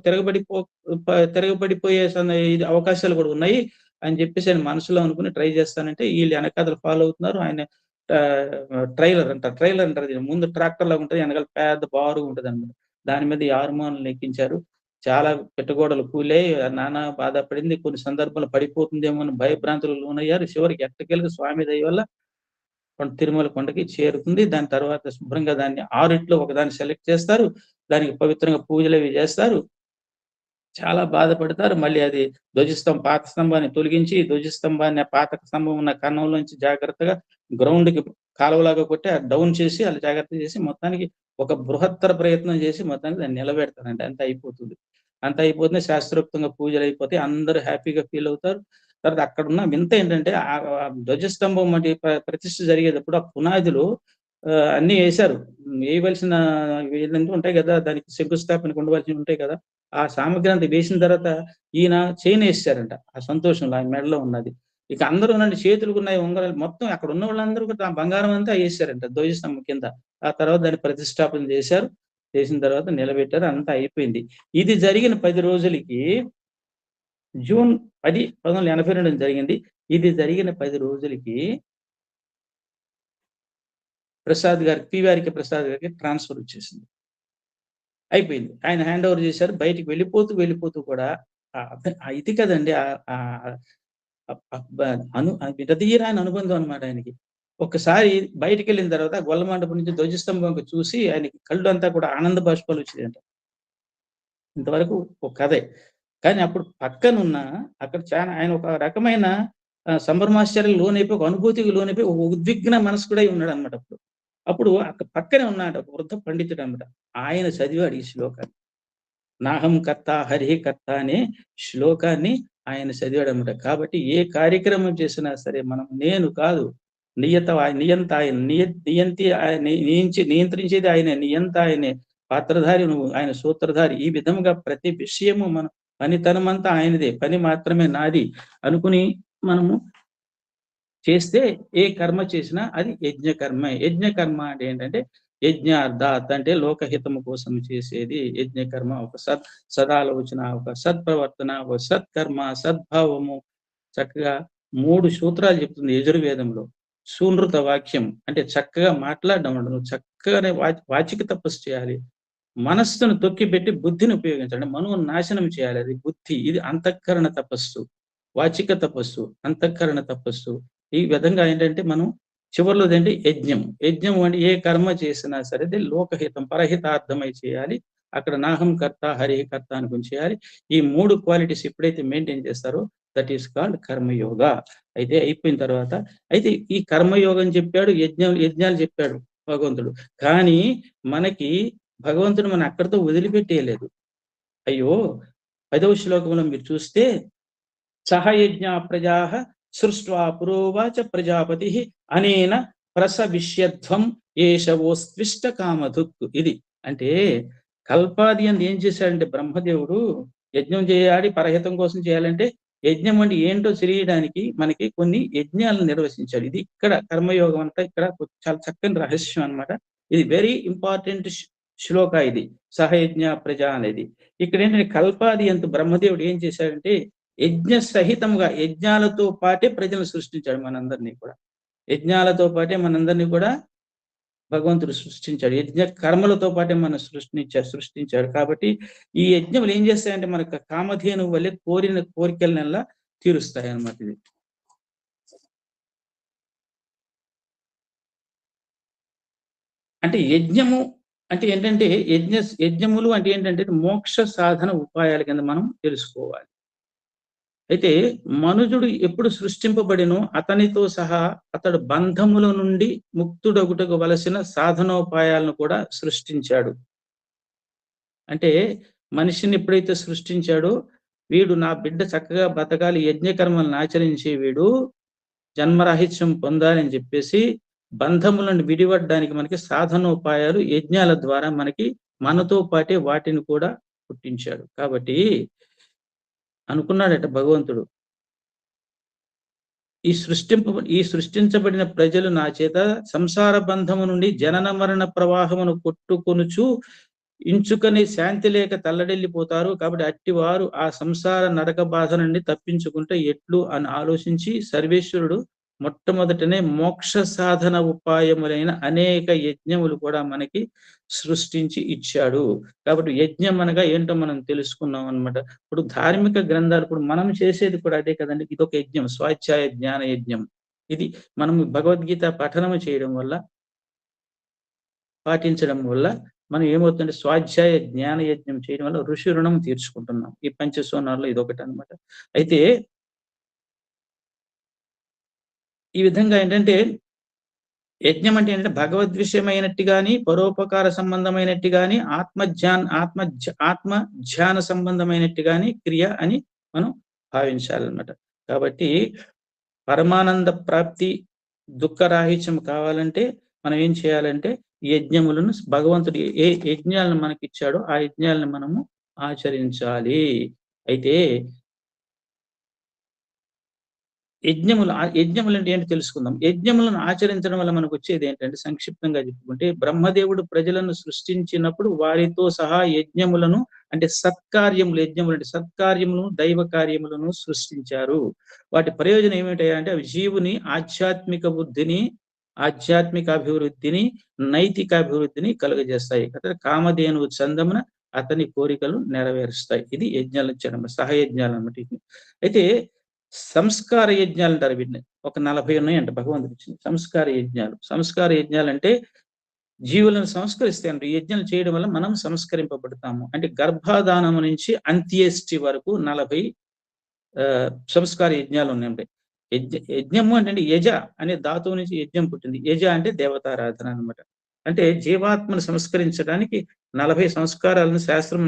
[SPEAKER 3] తిరగబడిపోయే ఇది అవకాశాలు కూడా ఉన్నాయి అని చెప్పేసి ఆయన మనసులో అనుకుని ట్రై చేస్తానంటే వీళ్ళు వెనకాతల ఫాలో అవుతున్నారు. ఆయన ట్రైలర్ అంటారు దీన్ని. ముందు ట్రాక్టర్ లాగా ఉంటది. వెనకాల పెద్ద బారుగా ఉంటదన్నమాట. దాని మీద ఈ హార్మోన్లు ఎక్కించారు. చాలా పిట్టగోడలు కూలాయి. నానా బాధపడింది. కొన్ని సందర్భాల్లో పడిపోతుందేమో అని భయభ్రాంతులకు లోనయ్యారు. చివరికి ఎట్టకేలకు స్వామి దయ వల్ల తిరుమల కొండకి చేరుతుంది. దాని తర్వాత శుభ్రంగా దాన్ని 6 ఒకదాన్ని సెలెక్ట్ చేస్తారు. దానికి పవిత్రంగా పూజలవి చేస్తారు. చాలా బాధపడతారు. మళ్ళీ అది పాత స్తంభాన్ని తొలగించి, ధ్వజస్తంభాన్ని ఆ పాత స్తంభం ఉన్న కన్నంలోంచి జాగ్రత్తగా గ్రౌండ్‌కి కాలువలాగా కొట్టి డౌన్ చేసి అలా జాగ్రత్త చేసి మొత్తానికి ఒక బృహత్తర ప్రయత్నం చేసి మొత్తానికి దాన్ని నిలబెడతారండి. అంతా అయిపోతుంది. అంతా అయిపోతుంది. శాస్త్రోక్తంగా పూజలయిపోతాయి. అందరూ హ్యాపీగా ఫీల్ అవుతారు. తర్వాత అక్కడున్న వింత ఏంటంటే ధ్వజస్తంభం వంటి ప్రతిష్ఠ జరిగేటప్పుడు ఆ పునాదిలో అన్నీ ఏశారు. ఏయవలసిన ఏంటంటే ఉంటాయి కదా! దానికి శంకుస్థాపనకు ఉండవలసినవి ఉంటాయి కదా! ఆ సామగ్రి అంతా వేసిన తర్వాత ఈయన చైన్ ఏసేసారంట. ఆ సంతోషంలో ఆయన మెడలో ఉన్నది. ఇక అందరూనండి చేతులకున్నాయి ఉంగరాలు మొత్తం అక్కడ ఉన్న వాళ్ళందరూ కూడా ఆ బంగారం అంతా ఏసేసారంట ధ్వజస్తంభం కింద. ఆ తర్వాత దాన్ని ప్రతిష్ఠాపన చేశారు. చేసిన తర్వాత నిలబెట్టారు. అంతా అయిపోయింది. ఇది జరిగిన 10 రోజులకి జూన్ 10, 1982 జరిగింది. ఇది జరిగిన 10 రోజులకి పివారికి ప్రసాద్ గారికి ట్రాన్స్‌ఫర్ వచ్చేసింది. అయిపోయింది. ఆయన హ్యాండ్ ఓవర్ చేశారు. బయటికి వెళ్ళిపోతూ కూడా ఇది కదండీ విడదీయరాని అనుబంధం అన్నమాట ఆయనకి. ఒక్కసారి బయటికెళ్ళిన తర్వాత గొల్ల మండపం నుంచి ధ్వజస్తంభంకి చూసి ఆయనకి కళ్ళు అంతా కూడా ఆనంద బాష్పాలు వచ్చాయంట. ఇంతవరకు ఒక కథే. కానీ అప్పుడు పక్కనున్న అక్కడ ఆయన ఒక రకమైన సంభ్రమాశ్చర్యాలకు లోనైపోయి, ఒక అనుభూతికి లోనైపోయి, ఒక ఉద్విగ్న మనస్కుడై ఉన్నాడన్నమాట అప్పుడు. అప్పుడు పక్కనే ఉన్నాడు ఒక వృద్ధ పండితుడన్నమాట. ఆయన చదివాడు ఈ శ్లోకాన్ని. నాహం కర్త హరిః కర్త అనే శ్లోకాన్ని ఆయన చదివాడన్నమాట. కాబట్టి ఏ కార్యక్రమం చేసినా సరే మనం నేను కాదు నియంత ఆయన నియంత్రించేది ఆయనే, నియంత ఆయనే, పాత్రధారి నువ్వు, ఆయన సూత్రధారి. ఈ విధముగా ప్రతి విషయము మనం పనితనమంతా ఆయనదే, పని మాత్రమే నాది అనుకుని మనము చేస్తే ఏ కర్మ చేసినా అది యజ్ఞకర్మే. యజ్ఞకర్మ అంటే ఏంటంటే యజ్ఞార్థాత్ అంటే లోకహితము కోసం చేసేది యజ్ఞకర్మ. ఒక సదాలోచన, ఒక సత్ప్రవర్తన, ఒక సత్కర్మ, సద్భావము. చక్కగా 3 సూత్రాలు చెప్తుంది యజుర్వేదంలో. సూనృత వాక్యం అంటే చక్కగా మాట్లాడడం అంట. నువ్వు చక్కగానే వాచిక తపస్సు చేయాలి. మనస్సును తొక్కిపెట్టి బుద్ధిని ఉపయోగించాలి. మనోని నాశనం చేయాలి. అది బుద్ధి. ఇది అంతఃకరణ తపస్సు. వాచిక తపస్సు, అంతఃకరణ తపస్సు. ఈ విధంగా ఏంటంటే మనం చివరిలో ఏంటి యజ్ఞం. యజ్ఞం అంటే ఏ కర్మ చేసినా సరే అది లోకహితం, పరహితార్థమై చేయాలి. అక్కడ నాహం కర్త, హరిః కర్త అనుకుని చేయాలి. ఈ 3 క్వాలిటీస్ ఎప్పుడైతే మెయింటైన్ చేస్తారో దట్ ఈస్ కాల్డ్ కర్మయోగ. అయితే అయిపోయిన తర్వాత అయితే ఈ కర్మయోగం చెప్పాడు, యజ్ఞాలు చెప్పాడు భగవంతుడు. కానీ మనకి భగవంతుడు మనం అక్కడితో వదిలిపెట్టేయలేదు. అయ్యో 10వ శ్లోకంలో మీరు చూస్తే సహయజ్ఞ ప్రజాః సృష్ట్వా పురోవాచ ప్రజాపతిః అనేన ప్రసవిష్యధ్వం ఏషవోస్త్విష్ట కామధుక్. ఇది అంటే కల్పాది అని ఏం చేశాడంటే బ్రహ్మదేవుడు యజ్ఞం చేయాలి, పరహితం కోసం చేయాలంటే యజ్ఞం అంటే ఏంటో తెలియడానికి మనకి కొన్ని యజ్ఞాలను నిర్వచించాడు. ఇది ఇక్కడ కర్మయోగం అంతా ఇక్కడ చాలా చక్కని రహస్యం అన్నమాట. ఇది వెరీ ఇంపార్టెంట్ శ్లోక ఇది. సహయజ్ఞ ప్రజ అనేది. ఇక్కడ ఏంటంటే కల్పాది అంత బ్రహ్మదేవుడు ఏం చేశాడంటే యజ్ఞ సహితంగా యజ్ఞాలతో పాటే ప్రజలను సృష్టించాడు మనందరినీ కూడా. యజ్ఞాలతో పాటే మనందరినీ కూడా భగవంతుడు సృష్టించాడు. యజ్ఞ కర్మలతో పాటే మనం సృష్టించాడు. కాబట్టి ఈ యజ్ఞములు ఏం చేస్తాయంటే మనకు కామధేనువు వల్లే కోరిన కోరికలనల్లా తీరుస్తాయి అన్నమాట ఇది. అంటే యజ్ఞము అంటే ఏంటంటే యజ్ఞములు అంటే ఏంటంటే మోక్ష సాధన ఉపాయాల కింద మనం తెలుసుకోవాలి. అయితే మనుజుడు ఎప్పుడు సృష్టింపబడినో అతనితో సహా అతడు బంధముల నుండి ముక్తుడగుటకు వలసిన సాధనోపాయాలను కూడా సృష్టించాడు. అంటే మనిషిని ఎప్పుడైతే సృష్టించాడో వీడు నా బిడ్డ చక్కగా బతకాలి, యజ్ఞకర్మలను ఆచరించే వీడు జన్మరాహిత్యం పొందాలని చెప్పేసి బంధములను విడిపడడానికి మనకి సాధనోపాయాలు యజ్ఞాల ద్వారా మనతో పాటే వాటిని కూడా పుట్టించాడు. కాబట్టి అనుకున్నాడట భగవంతుడు, ఈ సృష్టించబడిన ప్రజలు నా చేత సంసార బంధము నుండి జనన మరణ ప్రవాహమును కొట్టుకొనుచు ఇంచుకని శాంతి లేక తల్లడిల్లిపోతారు. కాబట్టి అట్టివారు ఆ సంసార నరక బాధ నుండి తప్పించుకుంటే ఎట్లు అని ఆలోచించి సర్వేశ్వరుడు మొట్టమొదటనే మోక్ష సాధన ఉపాయములైన అనేక యజ్ఞములు కూడా మనకి సృష్టించి ఇచ్చాడు. కాబట్టి యజ్ఞం అనగా ఏంటో మనం తెలుసుకున్నాం అన్నమాట. ఇప్పుడు ధార్మిక గ్రంథాలు ఇప్పుడు మనం చేసేది కూడా అదే కదండి. ఇదొక యజ్ఞం, స్వాధ్యాయ జ్ఞాన యజ్ఞం. ఇది మనం భగవద్గీత పఠనం చేయడం వల్ల, పాటించడం వల్ల మనం ఏమవుతుందంటే స్వాధ్యాయ జ్ఞాన యజ్ఞం చేయడం వల్ల ఋషి రుణం తీర్చుకుంటున్నాం. ఈ పంచసోనాల్లో ఇదొకటి అన్నమాట. అయితే ఈ విధంగా ఏంటంటే యజ్ఞం అంటే ఏంటంటే భగవద్విషయమైనట్టు గాని, పరోపకార సంబంధమైనట్టు గాని, ఆత్మ ధ్యాన సంబంధమైనట్టు గాని క్రియ అని మనం భావించాలన్నమాట. కాబట్టి పరమానంద ప్రాప్తి, దుఃఖరాహిత్యం కావాలంటే మనం ఏం చేయాలంటే యజ్ఞములను, భగవంతుడు ఏ యజ్ఞాలను మనకిచ్చాడో ఆ యజ్ఞాలను మనము ఆచరించాలి. అయితే యజ్ఞములు అంటే ఏంటి తెలుసుకుందాం. యజ్ఞములను ఆచరించడం వల్ల మనకు వచ్చేది ఏంటంటే సంక్షిప్తంగా చెప్పుకుంటే, బ్రహ్మదేవుడు ప్రజలను సృష్టించినప్పుడు వారితో సహా యజ్ఞములను అంటే సత్కార్యములను దైవ కార్యములను సృష్టించారు. వాటి ప్రయోజనం ఏమిటంటే అవి జీవుని ఆధ్యాత్మిక బుద్ధిని, ఆధ్యాత్మిక అభివృద్ధిని, నైతిక అభివృద్ధిని కలుగజేస్తాయి. కామధేను చందమున అతని కోరికలు నెరవేరుస్తాయి. ఇది యజ్ఞాలు సహయజ్ఞాలు అన్నమాట. అయితే సంస్కార యజ్ఞాలు అంటారు వీటిని. ఒక 40 ఉన్నాయంట భగవంతుడు ఇచ్చింది సంస్కార యజ్ఞాలు అంటే జీవులను సంస్కరిస్తాయంట. ఈ యజ్ఞాలు చేయడం వల్ల మనం సంస్కరింపబడతాము. అంటే గర్భాధానము నుంచి అంత్యేష్టి వరకు 40 సంస్కార యజ్ఞాలు ఉన్నాయండి. యజ్ఞము అంటే యజ అనే ధాతువు నుంచి యజ్ఞం పుట్టింది. యజ అంటే దేవతారాధన అన్నమాట. అంటే జీవాత్మను సంస్కరించడానికి 40 సంస్కారాలను శాస్త్రం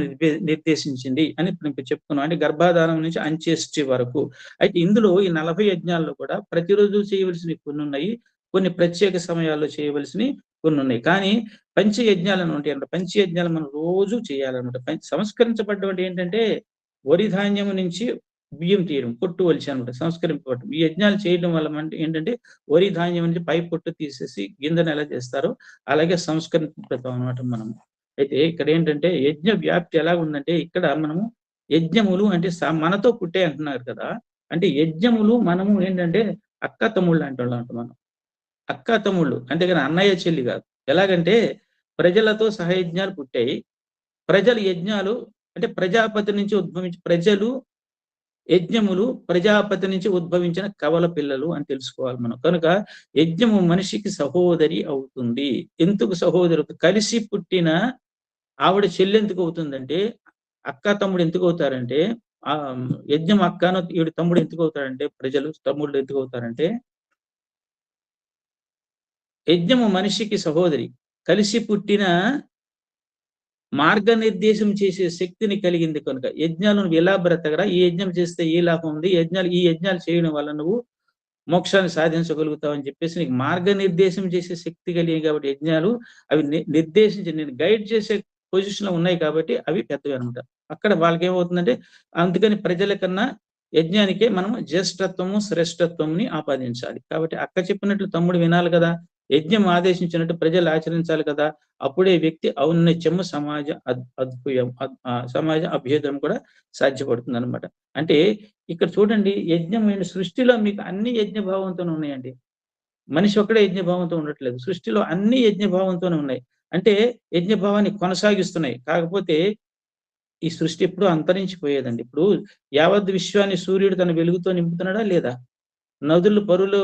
[SPEAKER 3] నిర్దేశించింది అని ఇప్పుడు చెప్పుకున్నాం. అంటే గర్భాధానం నుంచి అంత్యేష్టి వరకు. అయితే ఇందులో ఈ 40 యజ్ఞాల్లో కూడా ప్రతిరోజు చేయవలసినవి కొన్ని ఉన్నాయి, కొన్ని ప్రత్యేక సమయాల్లో చేయవలసినవి కొన్ని ఉన్నాయి. కానీ పంచయజ్ఞాలను ఉంటాయంట. పంచయజ్ఞాలు మనం రోజు చేయాలన్నమాట. సంస్కరించబడ్డం ఏంటంటే వరి ధాన్యము నుంచి బియ్యం తీయడం, పొట్టు ఒలిచి అనమాట, సంస్కరింపబడటం. ఈ యజ్ఞాలు చేయడం వల్ల ఏంటంటే వరి ధాన్యం నుంచి పై పొట్టు తీసేసి గింజను ఎలా చేస్తారో అలాగే సంస్కరింపబడతాం అనమాట మనము. అయితే ఇక్కడ ఏంటంటే యజ్ఞ వ్యాప్తి ఎలా ఉందంటే, ఇక్కడ మనము యజ్ఞములు అంటే మనతో పుట్టే అంటున్నారు కదా. అంటే యజ్ఞములు మనము ఏంటంటే అక్క తమ్ముళ్ళు అంటున్నాం మనం. అక్క తమ్ముళ్ళు అంతేగాని అన్నయ్య చెల్లి కాదు. ఎలాగంటే ప్రజలతో సహయజ్ఞాలు పుట్టాయి. ప్రజలు యజ్ఞాలు అంటే ప్రజాపతి నుంచి ఉద్భవించి యజ్ఞములు ప్రజాపతి నుంచి ఉద్భవించిన కవల పిల్లలు అని తెలుసుకోవాలి మనం. కనుక యజ్ఞము మనిషికి సహోదరి అవుతుంది. ఎందుకు సహోదరి? కలిసి పుట్టిన ఆవిడ చెల్లి ఎందుకు అవుతుందంటే, అక్క తమ్ముడు ఎందుకు అవుతారంటే, యజ్ఞం అక్కను ఈవిడ తమ్ముడు ఎందుకు అవుతారంటే, ప్రజలు తమ్ముళ్ళు ఎందుకు అవుతారంటే, యజ్ఞము మనిషికి సహోదరి. కలిసి పుట్టిన మార్గనిర్దేశం చేసే శక్తిని కలిగింది కనుక యజ్ఞాలను ఎలా బ్రతకరా, ఈ యజ్ఞం చేస్తే ఏ లాభం ఉంది, ఈ యజ్ఞాలు చేయడం వల్ల నువ్వు మోక్షాన్ని సాధించగలుగుతావు అని చెప్పేసి నీకు మార్గనిర్దేశం చేసే శక్తి కలిగాయి. కాబట్టి యజ్ఞాలు అవి నిర్దేశించి నేను గైడ్ చేసే పొజిషన్ లో ఉన్నాయి కాబట్టి అవి పెద్దవి అనమాట. అక్కడ వాళ్ళకి ఏమవుతుందంటే, అందుకని ప్రజల కన్నా యజ్ఞానికే మనం జ్యేష్ఠత్వము శ్రేష్ఠత్వంని ఆపాదించాలి. కాబట్టి అక్క చెప్పినట్లు తమ్ముడు వినాలి కదా, యజ్ఞం ఆదేశించినట్టు ప్రజలు ఆచరించాలి కదా. అప్పుడే వ్యక్తి ఔన్నత్యము, సమాజ అభ్యుదయం కూడా సాధ్యపడుతుంది అనమాట. అంటే ఇక్కడ చూడండి, యజ్ఞమైన సృష్టిలో మీకు అన్ని యజ్ఞభావంతోనే ఉన్నాయండి. మనిషి ఒక్కడే యజ్ఞభావంతో ఉండట్లేదు. సృష్టిలో అన్ని యజ్ఞభావంతోనే ఉన్నాయి. అంటే యజ్ఞభావాన్ని కొనసాగిస్తున్నాయి. కాకపోతే ఈ సృష్టి ఎప్పుడూ అంతరించిపోయేదండి. ఇప్పుడు యావత్ విశ్వాన్ని సూర్యుడు తన వెలుగుతో నింపుతున్నాడా లేదా? నదులు పరులు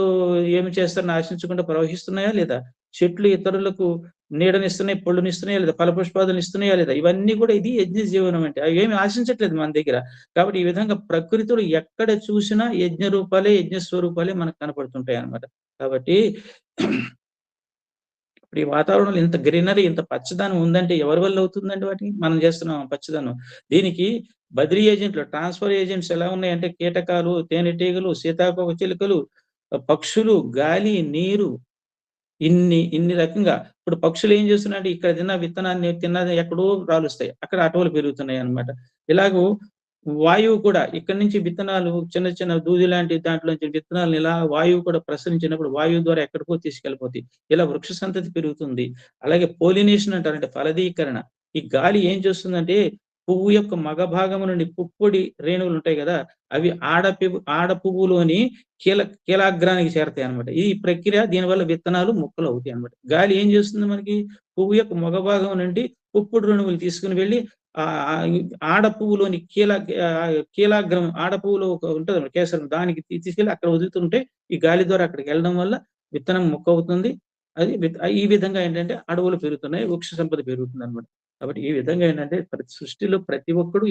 [SPEAKER 3] ఏమి చేస్తారని ఆశించకుండా ప్రవహిస్తున్నాయా లేదా? చెట్లు ఇతరులకు నీడనిస్తున్నాయి, పళ్ళునిస్తున్నాయా లేదా? ఫలపుష్పాదులు ఇస్తున్నాయా లేదా? ఇవన్నీ కూడా ఇది యజ్ఞ జీవనం అంటే. అవి ఏమి ఆశించట్లేదు మన దగ్గర. కాబట్టి ఈ విధంగా ప్రకృతిలో ఎక్కడ చూసినా యజ్ఞ రూపాలే, యజ్ఞ స్వరూపాలే మనకు కనపడుతుంటాయి అన్నమాట. కాబట్టి ఇప్పుడు ఈ వాతావరణంలో ఇంత గ్రీనరీ, ఇంత పచ్చదనం ఉందంటే ఎవరి వల్ల అవుతుందండి? వాటికి మనం చేస్తున్నాం పచ్చదనం. దీనికి బదిలీ ఏజెంట్లు, ట్రాన్స్ఫర్ ఏజెంట్స్ ఎలా ఉన్నాయంటే కీటకాలు, తేనెటీగలు, సీతాకోక చిలుకలు, పక్షులు, గాలి, నీరు, ఇన్ని రకంగా ఇప్పుడు పక్షులు ఏం చేస్తున్నాయంటే ఇక్కడ తిన్న విత్తనాన్ని తిన్నది ఎక్కడో రాలుస్తాయి. అక్కడ అటవలు పెరుగుతున్నాయి అన్నమాట. ఇలాగూ వాయువు కూడా ఇక్కడి నుంచి విత్తనాలు చిన్న చిన్న దూది లాంటి దాంట్లోంచి విత్తనాలను ఇలా వాయువు కూడా ప్రసరించినప్పుడు వాయువు ద్వారా ఎక్కడికో తీసుకెళ్ళిపోతాయి. ఇలా వృక్ష సంతతి పెరుగుతుంది. అలాగే పోలినేషన్ అంటారు. అంటే ఫలదీకరణ. ఈ గాలి ఏం చేస్తుందంటే పువ్వు యొక్క మగ భాగము నుండి పుప్పొడి రేణువులు ఉంటాయి కదా! అవి ఆడ పువ్వులోని కీలాగ్రానికి చేరతాయన్నమాట. ఈ ప్రక్రియ దీనివల్ల విత్తనాలు మొక్కలు అవుతాయన్నమాట. గాలి ఏం చేస్తుంది మనకి? పువ్వు యొక్క మగ భాగం నుండి పుప్పొడి రేణువులు తీసుకొని వెళ్లి ఆడ పువ్వులోని కీలాగ్రం ఆడ పువ్వులో ఉంటది కేసరం దానికి తీసుకెళ్ళి అక్కడ వదులుతుంటే ఈ గాలి ద్వారా అక్కడికి వెళ్ళడం వల్ల విత్తనం మొక్క అవుతుంది. అది ఈ విధంగా ఏంటంటే అడవులు పెరుగుతున్నాయి, వృక్ష సంపద పెరుగుతుందన్నమాట. కాబట్టి ఈ విధంగా ఏంటంటే సృష్టిలో ప్రతి ఒక్కడు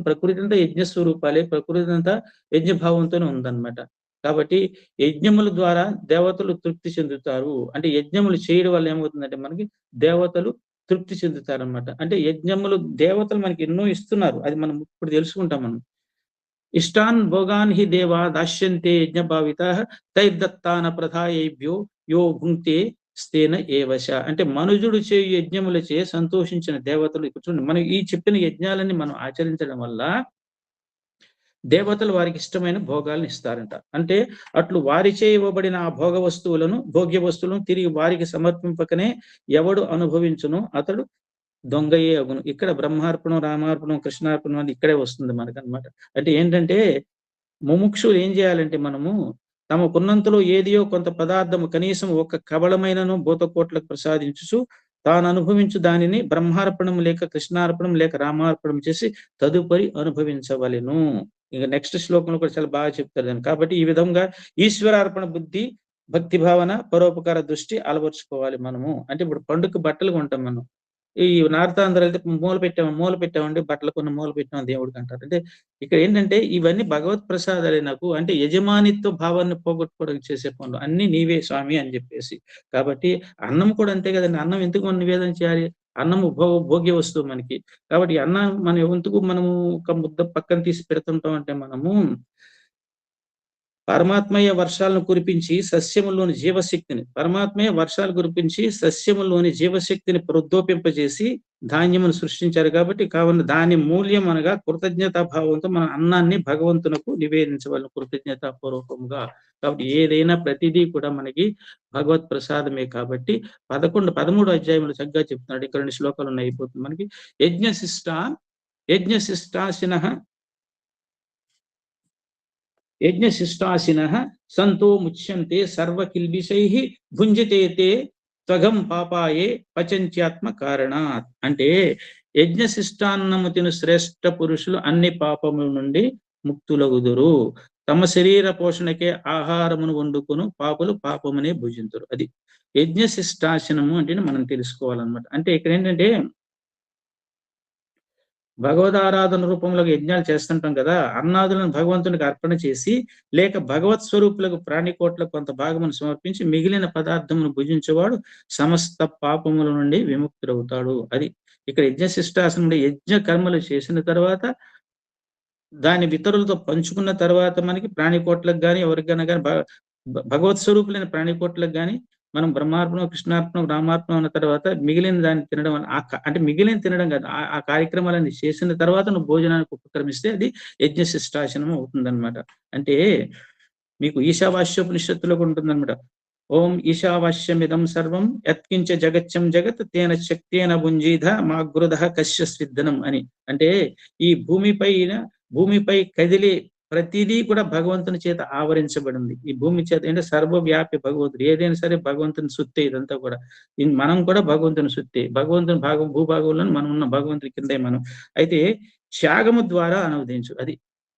[SPEAKER 3] ప్రకృతి అంతా యజ్ఞ స్వరూపాలే, ప్రకృతి అంతా యజ్ఞభావంతోనే ఉందన్నమాట. కాబట్టి యజ్ఞముల ద్వారా దేవతలు తృప్తి చెందుతారు. అంటే యజ్ఞములు చేయడం వల్ల ఏమవుతుందంటే మనకి దేవతలు తృప్తి చెందుతారన్నమాట. అంటే యజ్ఞములు దేవతలు మనకి ఎన్నో ఇస్తున్నారు. అది మనం ఇప్పుడు తెలుసుకుంటాం మనం. ఇష్టాన్ భోగాన్ హి దేవా దాస్యంతే యజ్ఞభావితాః తైర్దత్తాన ప్రథాయేభ్యో యో భుంక్తే స్తేన ఏవశ. అంటే మనుజుడు చేయు యజ్ఞములచే సంతోషించిన దేవతలు ఇప్పుడు చూడండి, మనం ఈ చెప్పిన యజ్ఞాలన్నీ మనం ఆచరించడం వల్ల దేవతలు వారికి ఇష్టమైన భోగాలను ఇస్తారంట. అంటే అట్లు వారిచే ఇవ్వబడిన ఆ భోగ్య వస్తువులను తిరిగి వారికి సమర్పింపకనే ఎవడు అనుభవించునో అతడు దొంగయే అగును. ఇక్కడ బ్రహ్మార్పణం, రామార్పణం, కృష్ణార్పణం అని ఇక్కడే వస్తుంది మనకనమాట. అంటే ఏంటంటే ముముక్షులు ఏం చేయాలంటే మనము తమకున్నంతలో ఏదియో కొంత పదార్థము కనీసం ఒక కవళమైనను భూతకోట్లకు ప్రసాదించుచు తాను అనుభవించు దానిని బ్రహ్మార్పణం లేక కృష్ణార్పణం లేక రామార్పణం చేసి తదుపరి అనుభవించవలెను. ఇక నెక్స్ట్ శ్లోకంలో కూడా చాలా బాగా చెప్తారు దాన్ని. కాబట్టి ఈ విధంగా ఈశ్వరార్పణ బుద్ధి, భక్తి భావన, పరోపకార దృష్టి అలవర్చుకోవాలి మనము. అంటే ఇప్పుడు పండుగ బట్టలు కొంటాం మనం. ఈ నార్తాంధ్ర అయితే మూల పెట్టామండి బట్టలు కొన్ని మూల పెట్టాం దేవుడికి అంటారు. అంటే ఇక్కడ ఏంటంటే ఇవన్నీ భగవత్ ప్రసాదాలే నాకు. అంటే యజమానిత్వ భావాన్ని పోగొట్టుకోవడానికి చేసే పనులు. అన్నీ నీవే స్వామి అని చెప్పేసి. కాబట్టి అన్నం కూడా అంతే కదండీ. అన్నం ఎందుకు మనం నివేదన చేయాలి? అన్నము భోగ్య వస్తువు మనకి. కాబట్టి ఈ అన్నం మనం ఎందుకు మనము ఒక ముద్ద పక్కన తీసి పెడుతుంటాం అంటే మనము పరమాత్మయ్య వర్షాలను కురిపించి సస్యములోని జీవశక్తిని ప్రొద్దోపింపజేసి ధాన్యమును సృష్టించారు. కాబట్టి కావున దాని మూల్యం అనగా కృతజ్ఞతా భావంతో మన అన్నాన్ని భగవంతునకు నివేదించవలెను కృతజ్ఞతాపూర్వకముగా. కాబట్టి ఏదైనా ప్రతిదీ కూడా మనకి భగవత్ ప్రసాదమే. కాబట్టి 13 అధ్యాయములు చక్కగా చెప్తున్నాడు. ఇక్కడ 2 శ్లోకాలు ఉన్నాయి, అయిపోతుంది మనకి. యజ్ఞశిష్టాశినః సంతో ముచ్యంతే సర్వకిల్బిషైః భుంజితే తే త్వగం పాపాయే పచంత్యాత్మ కారణాత్. అంటే యజ్ఞశిష్టాన్నము తిను శ్రేష్ఠ పురుషులు అన్ని పాపముల నుండి ముక్తులగుదురు. తమ శరీర పోషణకే ఆహారమును వండుకొను పాపులు పాపమునే భుజింతురు. అది యజ్ఞశిష్టాశనము అంటే మనం తెలుసుకోవాలన్నమాట. అంటే ఇక్కడ ఏంటంటే భగవదారాధన రూపంలో యజ్ఞాలు చేస్తుంటాం కదా. అన్నాదులను భగవంతునికి అర్పణ చేసి లేక భగవత్ స్వరూపులకు ప్రాణికోట్లకు కొంత భాగమును సమర్పించి మిగిలిన పదార్థమును భుజించేవాడు సమస్త పాపముల నుండి విముక్తుడవుతాడు. అది ఇక్కడ యజ్ఞశిష్టాసనం. యజ్ఞ కర్మలు చేసిన తర్వాత దాని ఇతరులతో పంచుకున్న తర్వాత మనకి ప్రాణికోట్లకు గాని ఎవరికైనా కానీ భగవత్ స్వరూపులైన ప్రాణికోట్లకు గాని మనం బ్రహ్మార్పణం, కృష్ణార్పణం, రామార్పణం అన్న తర్వాత మిగిలిన దాన్ని తినడం అంటే మిగిలిన తినడం కాదు, ఆ కార్యక్రమాలన్నీ చేసిన తర్వాత నువ్వు భోజనానికి ఉపక్రమిస్తే అది యజ్ఞశిష్టాసనం అవుతుందన్నమాట. అంటే మీకు ఈశావాస్యోపనిషత్తులో ఉంటుందన్నమాట. ఓం ఈశావాస్యమిదం సర్వం యత్కించ జగచ్చం జగత్ తేన శక్తేన భుంజీధ మాగృధ కశ్య స్విద్దనం అని. అంటే ఈ భూమిపై కదిలే ప్రతిదీ కూడా భగవంతుని చేత ఆవరించబడింది. ఈ భూమి చేత అంటే సర్వవ్యాపి భగవంతుడు. ఏదైనా సరే భగవంతుని సుత్తే. ఇదంతా కూడా మనం కూడా భగవంతుని సుత్తే. భగవంతుని భూభాగంలో మనం ఉన్న భగవంతుని కిందే మనం. అయితే త్యాగము ద్వారా అనువదించు. అది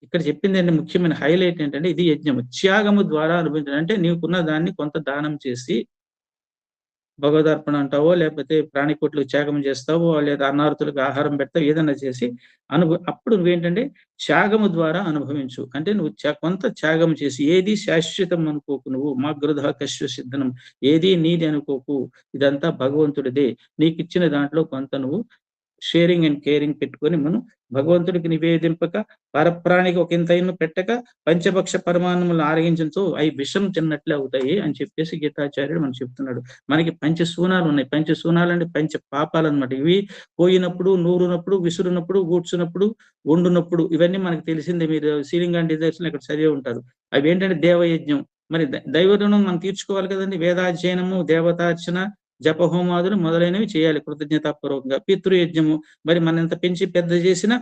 [SPEAKER 3] ఇక్కడ చెప్పింది అంటే ముఖ్యమైన హైలైట్ ఏంటంటే ఇది యజ్ఞము. త్యాగము ద్వారా అనుభవించడం అంటే నీకున్న దాన్ని కొంత దానం చేసి భగవదార్పణ అంటావో లేకపోతే ప్రాణికోట్లకు త్యాగం చేస్తావో లేదా అన్నార్థులకు ఆహారం పెడతావు, ఏదైనా చేసి అప్పుడు నువ్వేంటంటే త్యాగము ద్వారా అనుభవించు. అంటే నువ్వు కొంత త్యాగం చేసి ఏది శాశ్వతం అనుకోకు. నువ్వు మా గృధ కశ్య సిద్ధనం, ఏది నీది అనుకోకు. ఇదంతా భగవంతుడిదే. నీకు ఇచ్చిన దాంట్లో కొంత నువ్వు షేరింగ్ అండ్ కేరింగ్ పెట్టుకొని మనం భగవంతుడికి నివేదింపక పరప్రాణికి ఒక ఇంతైను పెట్టక పంచభక్ష పరమాన్నములను ఆరగించడంతో అవి విషం తిన్నట్లే అవుతాయి అని చెప్పేసి గీతాచార్యుడు మనకు చెప్తున్నాడు. మనకి పంచశూనాలు ఉన్నాయి. పంచశూనాలు అంటే పంచ పాపాలు అనమాట. ఇవి పోయినప్పుడు, నూరునప్పుడు, విసురునప్పుడు, గూడ్చునప్పుడు, వండునప్పుడు ఇవన్నీ మనకు తెలిసిందే. మీరు సీలింగ్ అండ్ డిజైర్స్ ఇక్కడ చదివే ఉంటారు. అవి ఏంటంటే దేవయజ్ఞం. మరి దైవ రుణం మనం తీర్చుకోవాలి కదండి. వేదాధ్యయనము, దేవతార్చన, జపహోమాదులు మొదలైనవి చేయాలి కృతజ్ఞతాపూర్వకంగా. పితృయజ్ఞము, మరి మనం ఎంత పెంచి పెద్ద చేసినా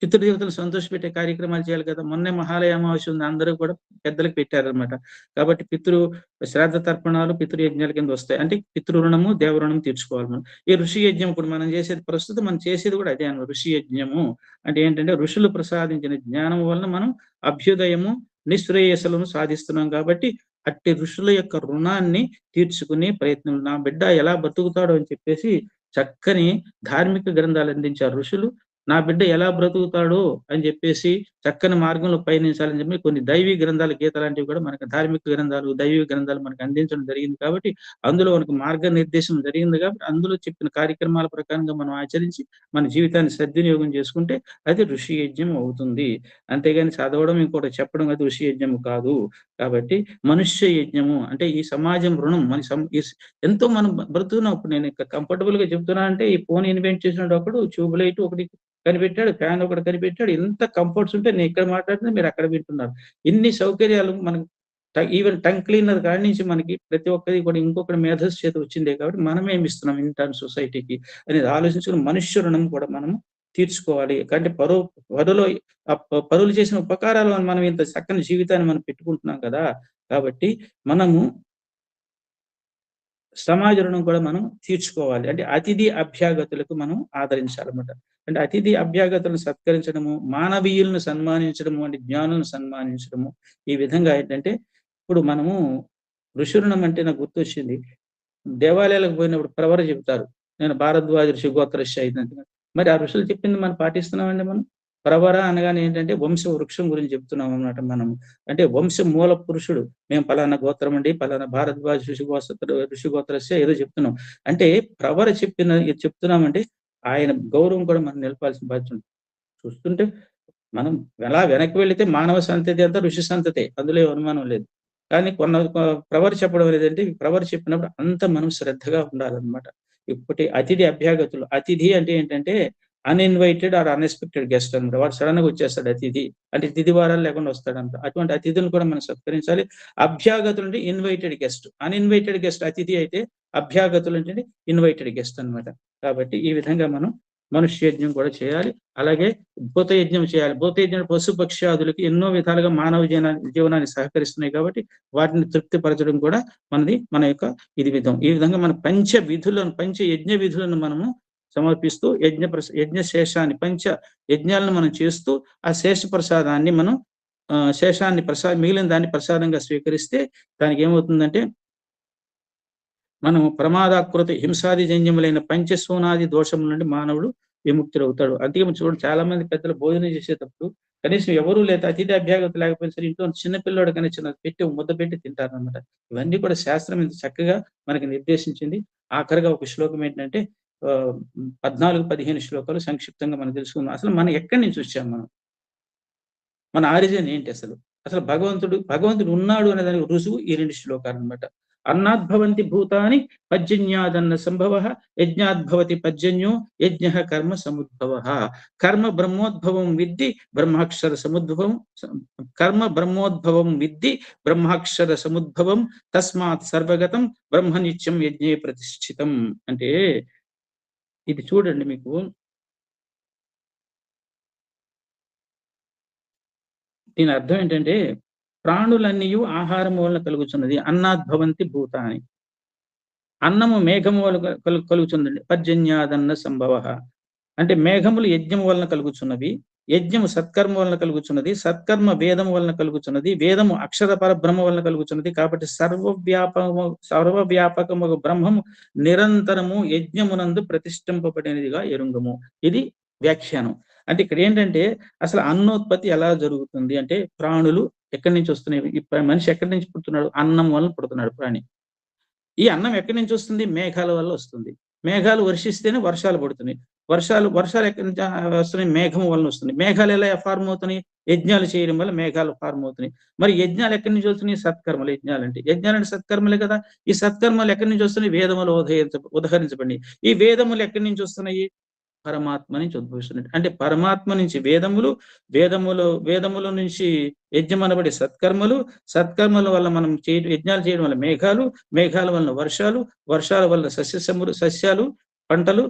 [SPEAKER 3] పితృదేవతలు సంతోషపెట్టే కార్యక్రమాలు చేయాలి కదా. మొన్నే మహాలయ అమావాస్య ఉంది, అందరూ కూడా పెద్దలకు పెట్టారనమాట. కాబట్టి శ్రాద్ధ తర్పణాలు పితృయజ్ఞాల కింద వస్తాయి. అంటే పితృ రుణము, దేవ రుణం తీర్చుకోవాలి మనం. ఈ ఋషి యజ్ఞం ఇప్పుడు మనం చేసేది, ప్రస్తుతం మనం చేసేది కూడా అదే అన్నమాట. ఋషి యజ్ఞము అంటే ఏంటంటే ఋషులు ప్రసాదించిన జ్ఞానం వలన మనం అభ్యుదయము, నిశ్రేయస్సులను సాధిస్తున్నాం. కాబట్టి అట్టి ఋషుల యొక్క రుణాన్ని తీర్చుకునే ప్రయత్నం, నా బిడ్డ ఎలా బతుకుతాడో అని చెప్పేసి చక్కని ధార్మిక గ్రంథాలు అందించారు ఋషులు. నా బిడ్డ ఎలా బ్రతుకుతాడో అని చెప్పేసి చక్కని మార్గంలో పయనించాలని చెప్పి కొన్ని దైవీ గ్రంథాలు, గీత లాంటివి కూడా మనకు ధార్మిక గ్రంథాలు, దైవీ గ్రంథాలు మనకు అందించడం జరిగింది. కాబట్టి అందులో మనకు మార్గనిర్దేశం జరిగింది. కాబట్టి అందులో చెప్పిన కార్యక్రమాల ప్రకారంగా మనం ఆచరించి మన జీవితాన్ని సద్వినియోగం చేసుకుంటే అది ఋషి యజ్ఞం అవుతుంది. అంతేగాని చదవడం, ఇంకోటి చెప్పడం అది ఋషి యజ్ఞము కాదు. కాబట్టి మనుష్య యజ్ఞము అంటే ఈ సమాజం రుణం ఎంతో మనం బ్రతుకున్నాం. ఇప్పుడు నేను కంఫర్టబుల్ గా చెప్తున్నా అంటే ఈ ఫోన్ ఇన్వెంట్ చేసినప్పుడు ఒకడు ట్యూబ్ లైట్ ఒకటి కనిపెట్టాడు, ఫ్యాన్ ఒకటి కనిపెట్టాడు. ఎంత కంఫర్ట్స్ ఉంటే నేను ఇక్కడ మాట్లాడుతున్నా, మీరు అక్కడ వింటున్నారు. ఇన్ని సౌకర్యాలు మనకు ఈవెన్ టంగ్ క్లీనర్ కాడి నుంచి మనకి ప్రతి ఒక్కరి కూడా ఇంకొకటి మేధస్సు చేత వచ్చిందే. కాబట్టి మనం ఏమి ఇస్తున్నాం ఇంటర్ సొసైటీకి అనేది ఆలోచించుకుని మనుష్య రుణం కూడా మనం తీర్చుకోవాలి. అంటే పరులు చేసిన ఉపకారాలు మనం ఇంత చక్కని జీవితాన్ని మనం పెట్టుకుంటున్నాం కదా. కాబట్టి మనము సమాజ రుణం కూడా మనం తీర్చుకోవాలి. అంటే అతిథి అభ్యాగతులకు మనం ఆదరించాలన్నమాట. అంటే అతిథి అభ్యాగతులను సత్కరించడము, మానవీయులను సన్మానించడము, అంటే జ్ఞానులను సన్మానించడము. ఈ విధంగా ఏంటంటే ఇప్పుడు మనము ఋషి రుణం అంటే నాకు గుర్తొచ్చింది. దేవాలయాలకు పోయినప్పుడు ప్రవర చెబుతారు, నేను భారద్వాజ ఋషి గోత్రశ్య అయినట్టుగా. మరి ఆ ఋషులు చెప్పింది మనం పాటిస్తున్నామండి మనం. ప్రవర అనగానే ఏంటంటే వంశ వృక్షం గురించి చెప్తున్నాం అన్నమాట మనం. అంటే వంశ మూల పురుషుడు, మేము పలానా గోత్రం అండి, పలానా భారద్వాజ ఋషి గోత్రస్య ఏదో చెప్తున్నాం. అంటే ప్రవర చెప్తున్నామంటే ఆయన గౌరవం కూడా మనం నిలపాల్సిన బాధ్యత ఉంది. చూస్తుంటే మనం ఎలా వెనక్కి వెళితే మానవ సంతతి అంతా ఋషి సంతతే, అందులో అనుమానం లేదు. కానీ ప్రవర చెప్పడం లేదంటే ప్రవర చెప్పినప్పుడు అంత మనం శ్రద్ధగా ఉండాలన్నమాట. ఇప్పటి అతిథి అభ్యాగతులు, అతిథి అంటే ఏంటంటే అన్ఇన్వైటెడ్ ఆర్ అన్ఎక్స్పెక్టెడ్ గెస్ట్ అనమాట. వాడు సడన్ గా వచ్చేస్తాడు అతిథి, అంటే తిథి వారాలు లేకుండా వస్తాడంట. అటువంటి అతిథులను కూడా మనం సత్కరించాలి. అభ్యాగతులు అంటే ఇన్వైటెడ్ గెస్ట్, అన్ఇన్వైటెడ్ గెస్ట్ అతిథి అయితే, అభ్యాగతులు అంటే ఇన్వైటెడ్ గెస్ట్ అనమాట. కాబట్టి ఈ విధంగా మనం మనుష్య యజ్ఞం కూడా చేయాలి. అలాగే భూత యజ్ఞం చేయాలి. భూత యజ్ఞం పశుపక్ష్యాదులకి ఎన్నో విధాలుగా మానవ జీవనాన్ని సహకరిస్తున్నాయి. కాబట్టి వాటిని తృప్తిపరచడం కూడా మన యొక్క విధం. ఈ విధంగా మన పంచ యజ్ఞ విధులను మనము సమర్పిస్తూ యజ్ఞ శేషాన్ని, పంచ యజ్ఞాలను మనం చేస్తూ ఆ శేష ప్రసాదాన్ని మనం శేషాన్ని మిగిలిన దాన్ని ప్రసాదంగా స్వీకరిస్తే దానికి ఏమవుతుందంటే మనం ప్రమాదాకృత హింసాది జన్యములైన పంచశూనాది దోషముల నుండి మానవుడు విముక్తుడవుతాడు. అందుకే చూడండి, చాలా మంది పెద్దలు భోజనం చేసేటప్పుడు కనీసం ఎవరూ లేదా అతిథి అభ్యాగత లేకపోయినా సరే ఇంట్లో చిన్నపిల్లడు కానీ చిన్న ముద్ద పెట్టి తింటారనమాట. ఇవన్నీ కూడా శాస్త్రం ఇంత చక్కగా మనకి నిర్దేశించింది. ఆఖరిగా ఒక శ్లోకం ఏంటంటే 14-15 శ్లోకాలు సంక్షిప్తంగా మనం తెలుసుకుందాం. అసలు మనం ఎక్కడి నుంచి వచ్చాం, మన ఆరిజిన్ ఏంటి, అసలు భగవంతుడు ఉన్నాడు అనే దానికి రుజువు ఈ 2 శ్లోకాలు అనమాట. అన్నాద్భవంతి భూతాని పర్జన్యాదన్న సంభవ, యజ్ఞాద్భవతి పర్జన్యో యజ్ఞ కర్మ సముద్భవ. కర్మ బ్రహ్మోద్భవం విద్ధి బ్రహ్మాక్షర సముద్భవం, కర్మ బ్రహ్మోద్భవం విద్ధి బ్రహ్మాక్షర సముద్భవం, తస్మాత్ సర్వగతం బ్రహ్మ నిత్యం యజ్ఞే ప్రతిష్ఠితం. అంటే ఇది చూడండి, మీకు దీని అర్థం ఏంటంటే ప్రాణులన్నీ ఆహారం వలన కలుగుతున్నది. అన్నాద్భవంతి భూతాని, అన్నము మేఘము వలన కలుగుతుందండి. పర్జన్యాదన్న సంభవ అంటే మేఘములు యజ్ఞము వలన కలుగుతున్నవి, యజ్ఞము సత్కర్మ వలన కలుగుతున్నది, సత్కర్మ వేదము వలన కలుగుతున్నది, వేదము అక్షర పరబ్రహ్మ వలన కలుగుతున్నది. కాబట్టి సర్వవ్యాపకము బ్రహ్మము నిరంతరము యజ్ఞమునందు ప్రతిష్ఠింపబడినదిగా ఎరుంగము. ఇది వ్యాఖ్యానం. అంటే ఇక్కడ ఏంటంటే అసలు అన్నోత్పత్తి ఎలా జరుగుతుంది అంటే, ప్రాణులు ఎక్కడి నుంచి వస్తున్నాయి, మనిషి ఎక్కడి నుంచి పుడుతున్నాడు, అన్నం వలన పుడుతున్నాడు ప్రాణి. ఈ అన్నం ఎక్కడి నుంచి వస్తుంది, మేఘాల వల్ల వస్తుంది. మేఘాలు వర్షిస్తేనే వర్షాలు పడుతున్నాయి. వర్షాలు ఎక్కడి నుంచి వస్తున్నాయి? మేఘం వలన వస్తున్నాయి. మేఘాలు ఎలా ఫార్మ్ అవుతున్నాయి? యజ్ఞాలు చేయడం వల్ల మేఘాలు ఫార్మ్ అవుతున్నాయి. మరి యజ్ఞాలు ఎక్కడి నుంచి వస్తున్నాయి? సత్కర్మలు. యజ్ఞాలంటే సత్కర్మలే కదా! ఈ సత్కర్మలు ఎక్కడి నుంచి వస్తున్నాయి? వేదములు ఉదహరించబడినాయి. ఈ వేదములు ఎక్కడి నుంచి వస్తున్నాయి? పరమాత్మ నుంచి ఉద్భవిస్తున్నాయి. అంటే పరమాత్మ నుంచి వేదముల నుంచి యజ్ఞం అనబడే సత్కర్మల వల్ల మనం యజ్ఞాలు చేయడం వల్ల మేఘాల వలన వర్షాల వల్ల సస్యాలు, పంటలు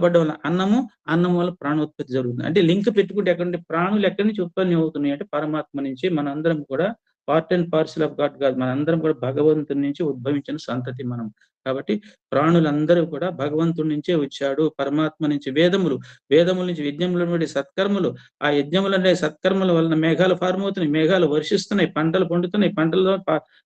[SPEAKER 3] పడడం వల్ల అన్నం వల్ల ప్రాణోత్పత్తి జరుగుతుంది. అంటే లింక్ పెట్టుకుంటే ఎక్కడంటే ప్రాణులు ఎక్కడి నుంచి ఉత్పత్తి అవుతున్నాయి అంటే పరమాత్మ నుంచి. మనందరం కూడా part and parcel of God కాదు, మనందరం కూడా భగవంతుని నుంచి ఉద్భవించిన సంతతి మనం. కాబట్టి ప్రాణులందరూ కూడా భగవంతుడి నుంచే వచ్చాడు, పరమాత్మ నుంచి. వేదముల నుంచి యజ్ఞములు సత్కర్మలు, ఆ యజ్ఞములనే సత్కర్మల వలన మేఘాలు ఫార్మ్ అవుతున్నాయి, మేఘాలు వర్షిస్తున్నాయి, పంటలు పండుతున్నాయి,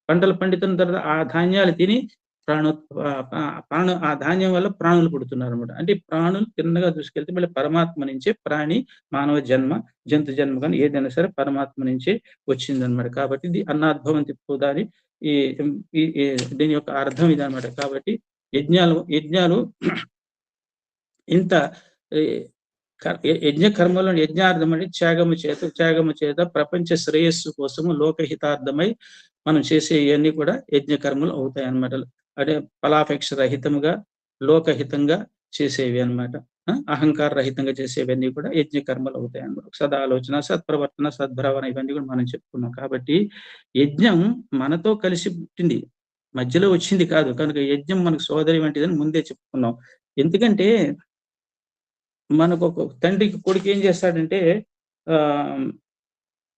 [SPEAKER 3] పంటలు పండుతున్న తర్వాత ఆ ధాన్యాలు తిని ఆ ధాన్యం వల్ల ప్రాణులు పుడుతున్నారు అనమాట. అంటే ప్రాణులు కిందగా దూసుకెళ్తే మళ్ళీ పరమాత్మ నుంచే ప్రాణి, మానవ జన్మ, జంతు జన్మ కానీ ఏదైనా సరే పరమాత్మ నుంచే వచ్చిందనమాట. కాబట్టి ఇది అన్నాద్భవంతి పూదాని దీని యొక్క అర్థం ఇదనమాట. కాబట్టి యజ్ఞాలు ఇంత యజ్ఞ కర్మలో యజ్ఞార్థం అంటే త్యాగము చేత ప్రపంచ శ్రేయస్సు కోసము లోకహితార్థమై మనం చేసే ఇవన్నీ కూడా యజ్ఞ కర్మలు అవుతాయి అన్నమాట. అంటే ఫలాపేక్ష రహితముగా లోకహితంగా చేసేవి అన్నమాట. అహంకార రహితంగా చేసేవన్నీ కూడా యజ్ఞ కర్మలు అవుతాయి అన్నమాట. సదాలోచన, సత్ప్రవర్తన, సద్భావన ఇవన్నీ కూడా మనం చెప్పుకున్నాం. కాబట్టి యజ్ఞం మనతో కలిసి పుట్టింది, మధ్యలో వచ్చింది కాదు. కనుక యజ్ఞం మనకు సోదరి వంటిదని ముందే చెప్పుకున్నాం. ఎందుకంటే మనకు ఒక తండ్రికి కొడుకు ఏం చేస్తాడంటే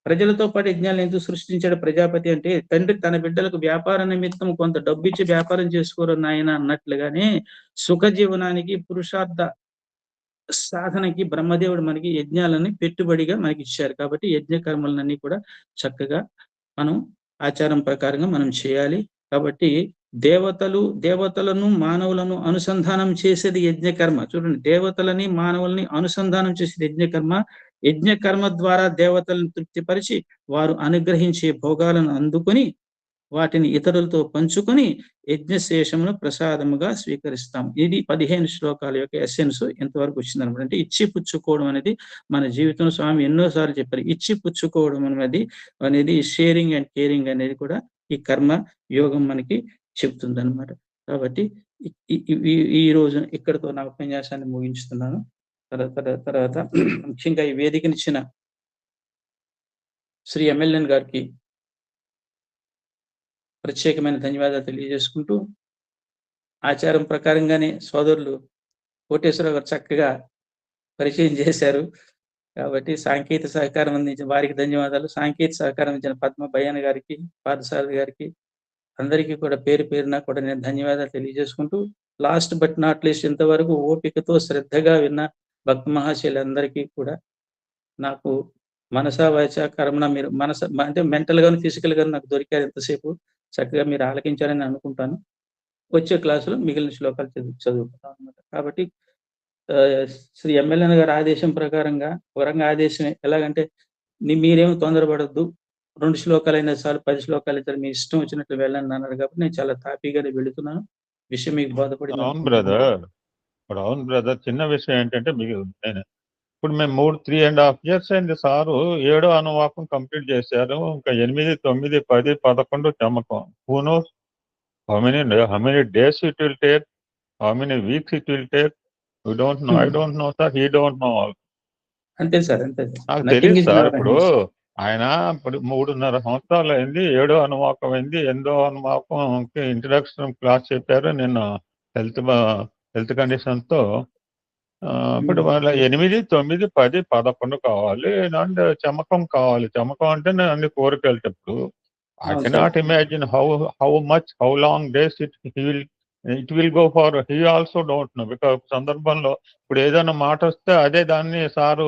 [SPEAKER 3] ప్రజలతో పాటు యజ్ఞాలను ఎందుకు సృష్టించాడు ప్రజాపతి అంటే, తండ్రి తన బిడ్డలకు వ్యాపార నిమిత్తం కొంత డబ్బు ఇచ్చి వ్యాపారం చేసుకోరు నాయన అన్నట్లుగానే సుఖ జీవనానికి, పురుషార్థ సాధనకి బ్రహ్మదేవుడు మనకి యజ్ఞాలని పెట్టుబడిగా మనకి ఇచ్చారు. కాబట్టి యజ్ఞ కర్మలన్నీ కూడా చక్కగా మనం ఆచారం ప్రకారంగా మనం చేయాలి. కాబట్టి దేవతలను మానవులను అనుసంధానం చేసేది యజ్ఞకర్మ. చూడండి, దేవతలని మానవుల్ని అనుసంధానం చేసేది యజ్ఞకర్మ. యజ్ఞకర్మ ద్వారా దేవతలను తృప్తిపరిచి వారు అనుగ్రహించే భోగాలను అందుకొని వాటిని ఇతరులతో పంచుకొని యజ్ఞశేషమును ప్రసాదముగా స్వీకరిస్తాం. ఇది 15 శ్లోకాల యొక్క ఎసెన్స్ ఇంతవరకు వచ్చిందనమాట. అంటే ఇచ్చి పుచ్చుకోవడం అనేది మన జీవితంలో స్వామి ఎన్నోసార్లు చెప్పారు. ఇచ్చి పుచ్చుకోవడం అనేది షేరింగ్ అండ్ కేరింగ్ అనేది కూడా ఈ కర్మ యోగం మనకి చెప్తుంది అనమాట. కాబట్టి ఈ రోజు ఇక్కడితో నా ఉపన్యాసాన్ని ముగించుతున్నాను. తర్వాత ముఖ్యంగా ఈ వేదికనిచ్చిన శ్రీ ఎమ్మెల్యేన్ గారికి ప్రత్యేకమైన ధన్యవాదాలు తెలియజేసుకుంటూ, ఆచారం ప్రకారంగానే సోదరులు కోటేశ్వరరావు గారు చక్కగా పరిచయం చేశారు. కాబట్టి సాంకేతిక సహకారం అందించిన వారికి ధన్యవాదాలు. సాంకేతిక సహకారం ఇచ్చిన పద్మ భయాన్ గారికి, పార్థసారథి గారికి, అందరికీ కూడా పేరు పేరున కూడా నేను ధన్యవాదాలు తెలియజేసుకుంటూ, లాస్ట్ బట్ నాట్ లీస్ట్ ఇంతవరకు ఓపికతో శ్రద్ధగా విన్న భక్త మహాశయులందరికీ కూడా నాకు మనసా వాచ కర్మణ మీరు అంటే మెంటల్ గాను ఫిజికల్ గాను నాకు దొరికారు ఎంతసేపు. చక్కగా మీరు ఆలకించారని అనుకుంటాను. వచ్చే క్లాసులో మిగిలిన శ్లోకాలు చదువుకుంటాం అనమాట. కాబట్టి శ్రీ ఎమ్మెల్యేన్ గారి ఆదేశం ప్రకారంగా వరంగా ఆదేశమే ఎలాగంటే మీరేమో తొందరపడద్దు, 2 శ్లోకాలైనా చాలు, 10 శ్లోకాలు అయితే మీ ఇష్టం వచ్చినట్లు వెళ్ళండి అన్నారు. కాబట్టి నేను చాలా తాపీగానే వెళుతున్నాను. విషయం మీకు బోధపడి.
[SPEAKER 1] అవును బ్రదర్, చిన్న విషయం ఏంటంటే మీకు ఇప్పుడు మేము 3.5 years అయింది. సారు 7వ అనువాకం కంప్లీట్ చేశారు. ఇంకా 8, 9, 10, 11 Chamakam. Who knows how many days it will take, how many weeks it will take. We don't know. I don't know, sir. He don't know.
[SPEAKER 3] అంతే సార్, అంతే.
[SPEAKER 1] నాకు తెలియదు సార్. ఇప్పుడు ఆయన 3.5 సంవత్సరాలు అయింది. 7వ అనువాకం అయింది. 8వ అనువాకంకి ఇంట్రడక్షన్ క్లాస్ చెప్పారు. నేను హెల్త్ కండిషన్ తో ఇప్పుడు వాళ్ళ 8, 9, 10, 11 కావాలి. అండ్ చమకం కావాలి. చమకం అంటే అన్ని కోరికెళ్ళేటప్పుడు I cannot imagine how long days it will go for. He also don't know, because సందర్భంలో ఇప్పుడు ఏదైనా మాట వస్తే అదే దాన్ని సారు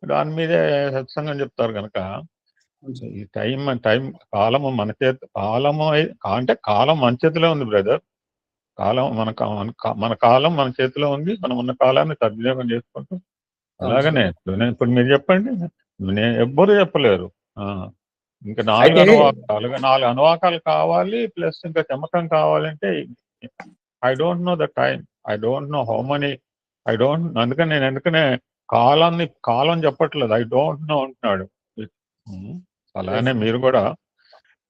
[SPEAKER 1] దాని మీదే సత్సంగం చెప్తారు కనుక ఈ టైం కాలము మన అంటే కాలం మన చేతిలో ఉంది బ్రదర్. కాలం మన కాలం మన చేతిలో ఉంది. మనం ఉన్న కాలాన్ని సద్వినియోగం చేసుకుంటాం. అలాగనే ఇప్పుడు మీరు చెప్పండి, నేను ఎవ్వరు చెప్పలేరు. ఇంకా 4 అనువాకాలు కావాలి, ప్లస్ ఇంకా చమకం కావాలంటే I don't know the time. I don't know how many, అందుకనే కాలం చెప్పట్లేదు, ఐ డోంట్ నో అంటున్నాడు. అలానే మీరు కూడా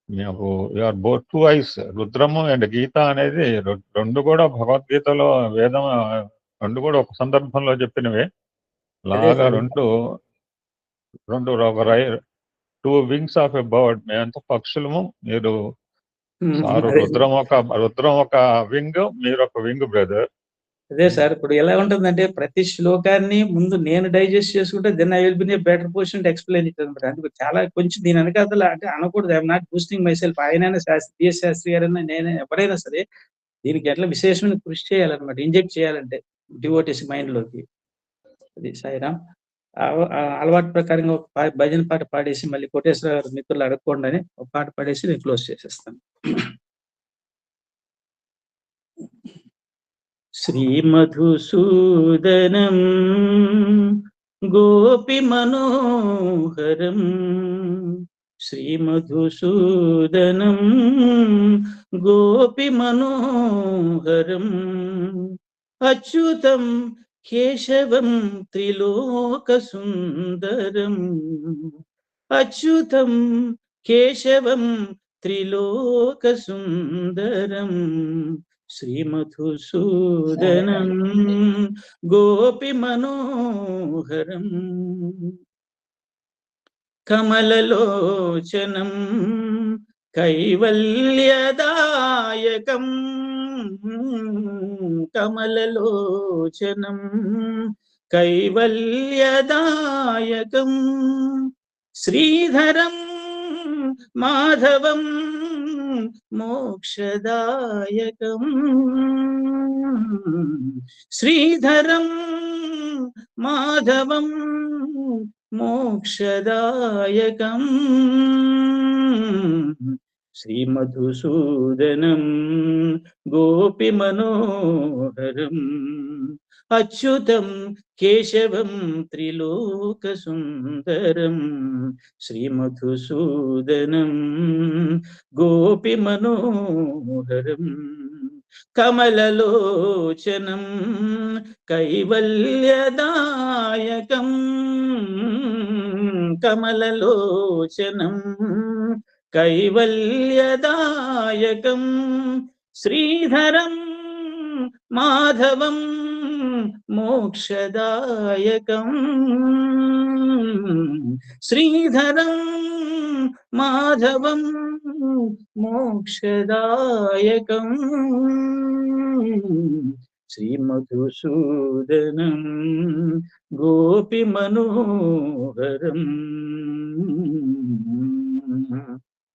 [SPEAKER 1] మీకు యూఆర్ బోత్ టూ ఐస్. రుద్రము అండ్ గీత అనేది రెండు కూడా భగవద్గీతలో వేదం రెండు కూడా ఒక సందర్భంలో చెప్పినవే. లాగా రెండు two wings of a bird. మేమంతా పక్షులము, మీరు సారు రుద్రం ఒక వింగ్, మీరు ఒక వింగ్ బ్రదర్.
[SPEAKER 3] అదే సార్, ఇప్పుడు ఎలా ఉంటుందంటే ప్రతి శ్లోకాన్ని ముందు నేను డైజెస్ట్ చేసుకుంటే then I will be a better position to explain it అనమాట. అందుకు చాలా కొంచెం దీని వెనకాల అంటే అనకూడదు, I'm not boosting myself. ఆయనైనా బిఎస్ శాస్త్రి గారైనా నేనే ఎవరైనా సరే దీనికి ఎట్లా విశేషమైన కృషి చేయాలన్నమాట, ఇంజెక్ట్ చేయాలంటే డివోటీస్ మైండ్ లోకి. అది సాయిరామ్. అలవాటు ప్రకారంగా ఒక భజన పాట పాడేసి మళ్ళీ కోటేశ్వర గారు మిత్రులు అడగకుండా అని ఒక పాట పాడేసి నేను క్లోజ్ చేసేస్తాను. శ్రీమధుసూదనం గోపి మనోహరం, శ్రీమధుసూదనం గోపి మనోహరం, అచ్యుతం కేశవం త్రిలోక సుందరం, అచ్యుతం కేశవం త్రిలోక సుందరం, శ్రీమధుసూదనం గోపి మనోహరం, కమలలోచనం కైవల్యదాయకం, కమలలోచనం కైవల్యదాయకం, శ్రీధరం మాధవం మోక్షదాయకం, శ్రీధరం మాధవం మోక్షదాయకం, శ్రీమధుసూదనం గోపి మనోహరం, అచ్యుతం కేశవం త్రిలోక సుందరం, శ్రీమధుసూదనం గోపి మనోహరం, కమలలోచనం కైవల్యదాయకం, కమలలోచనం కైవల్యదాయకం, శ్రీధరం మాధవం మోక్షదాయకం, శ్రీధరం మాధవం మోక్షదాయకం, శ్రీమధుసూదనం గోపి మనోహరం.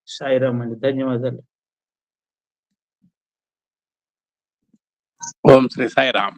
[SPEAKER 3] సాయిరామ్ అండి, ధన్యవాదాలు.
[SPEAKER 2] ఓం శ్రీ సాయిరామ్.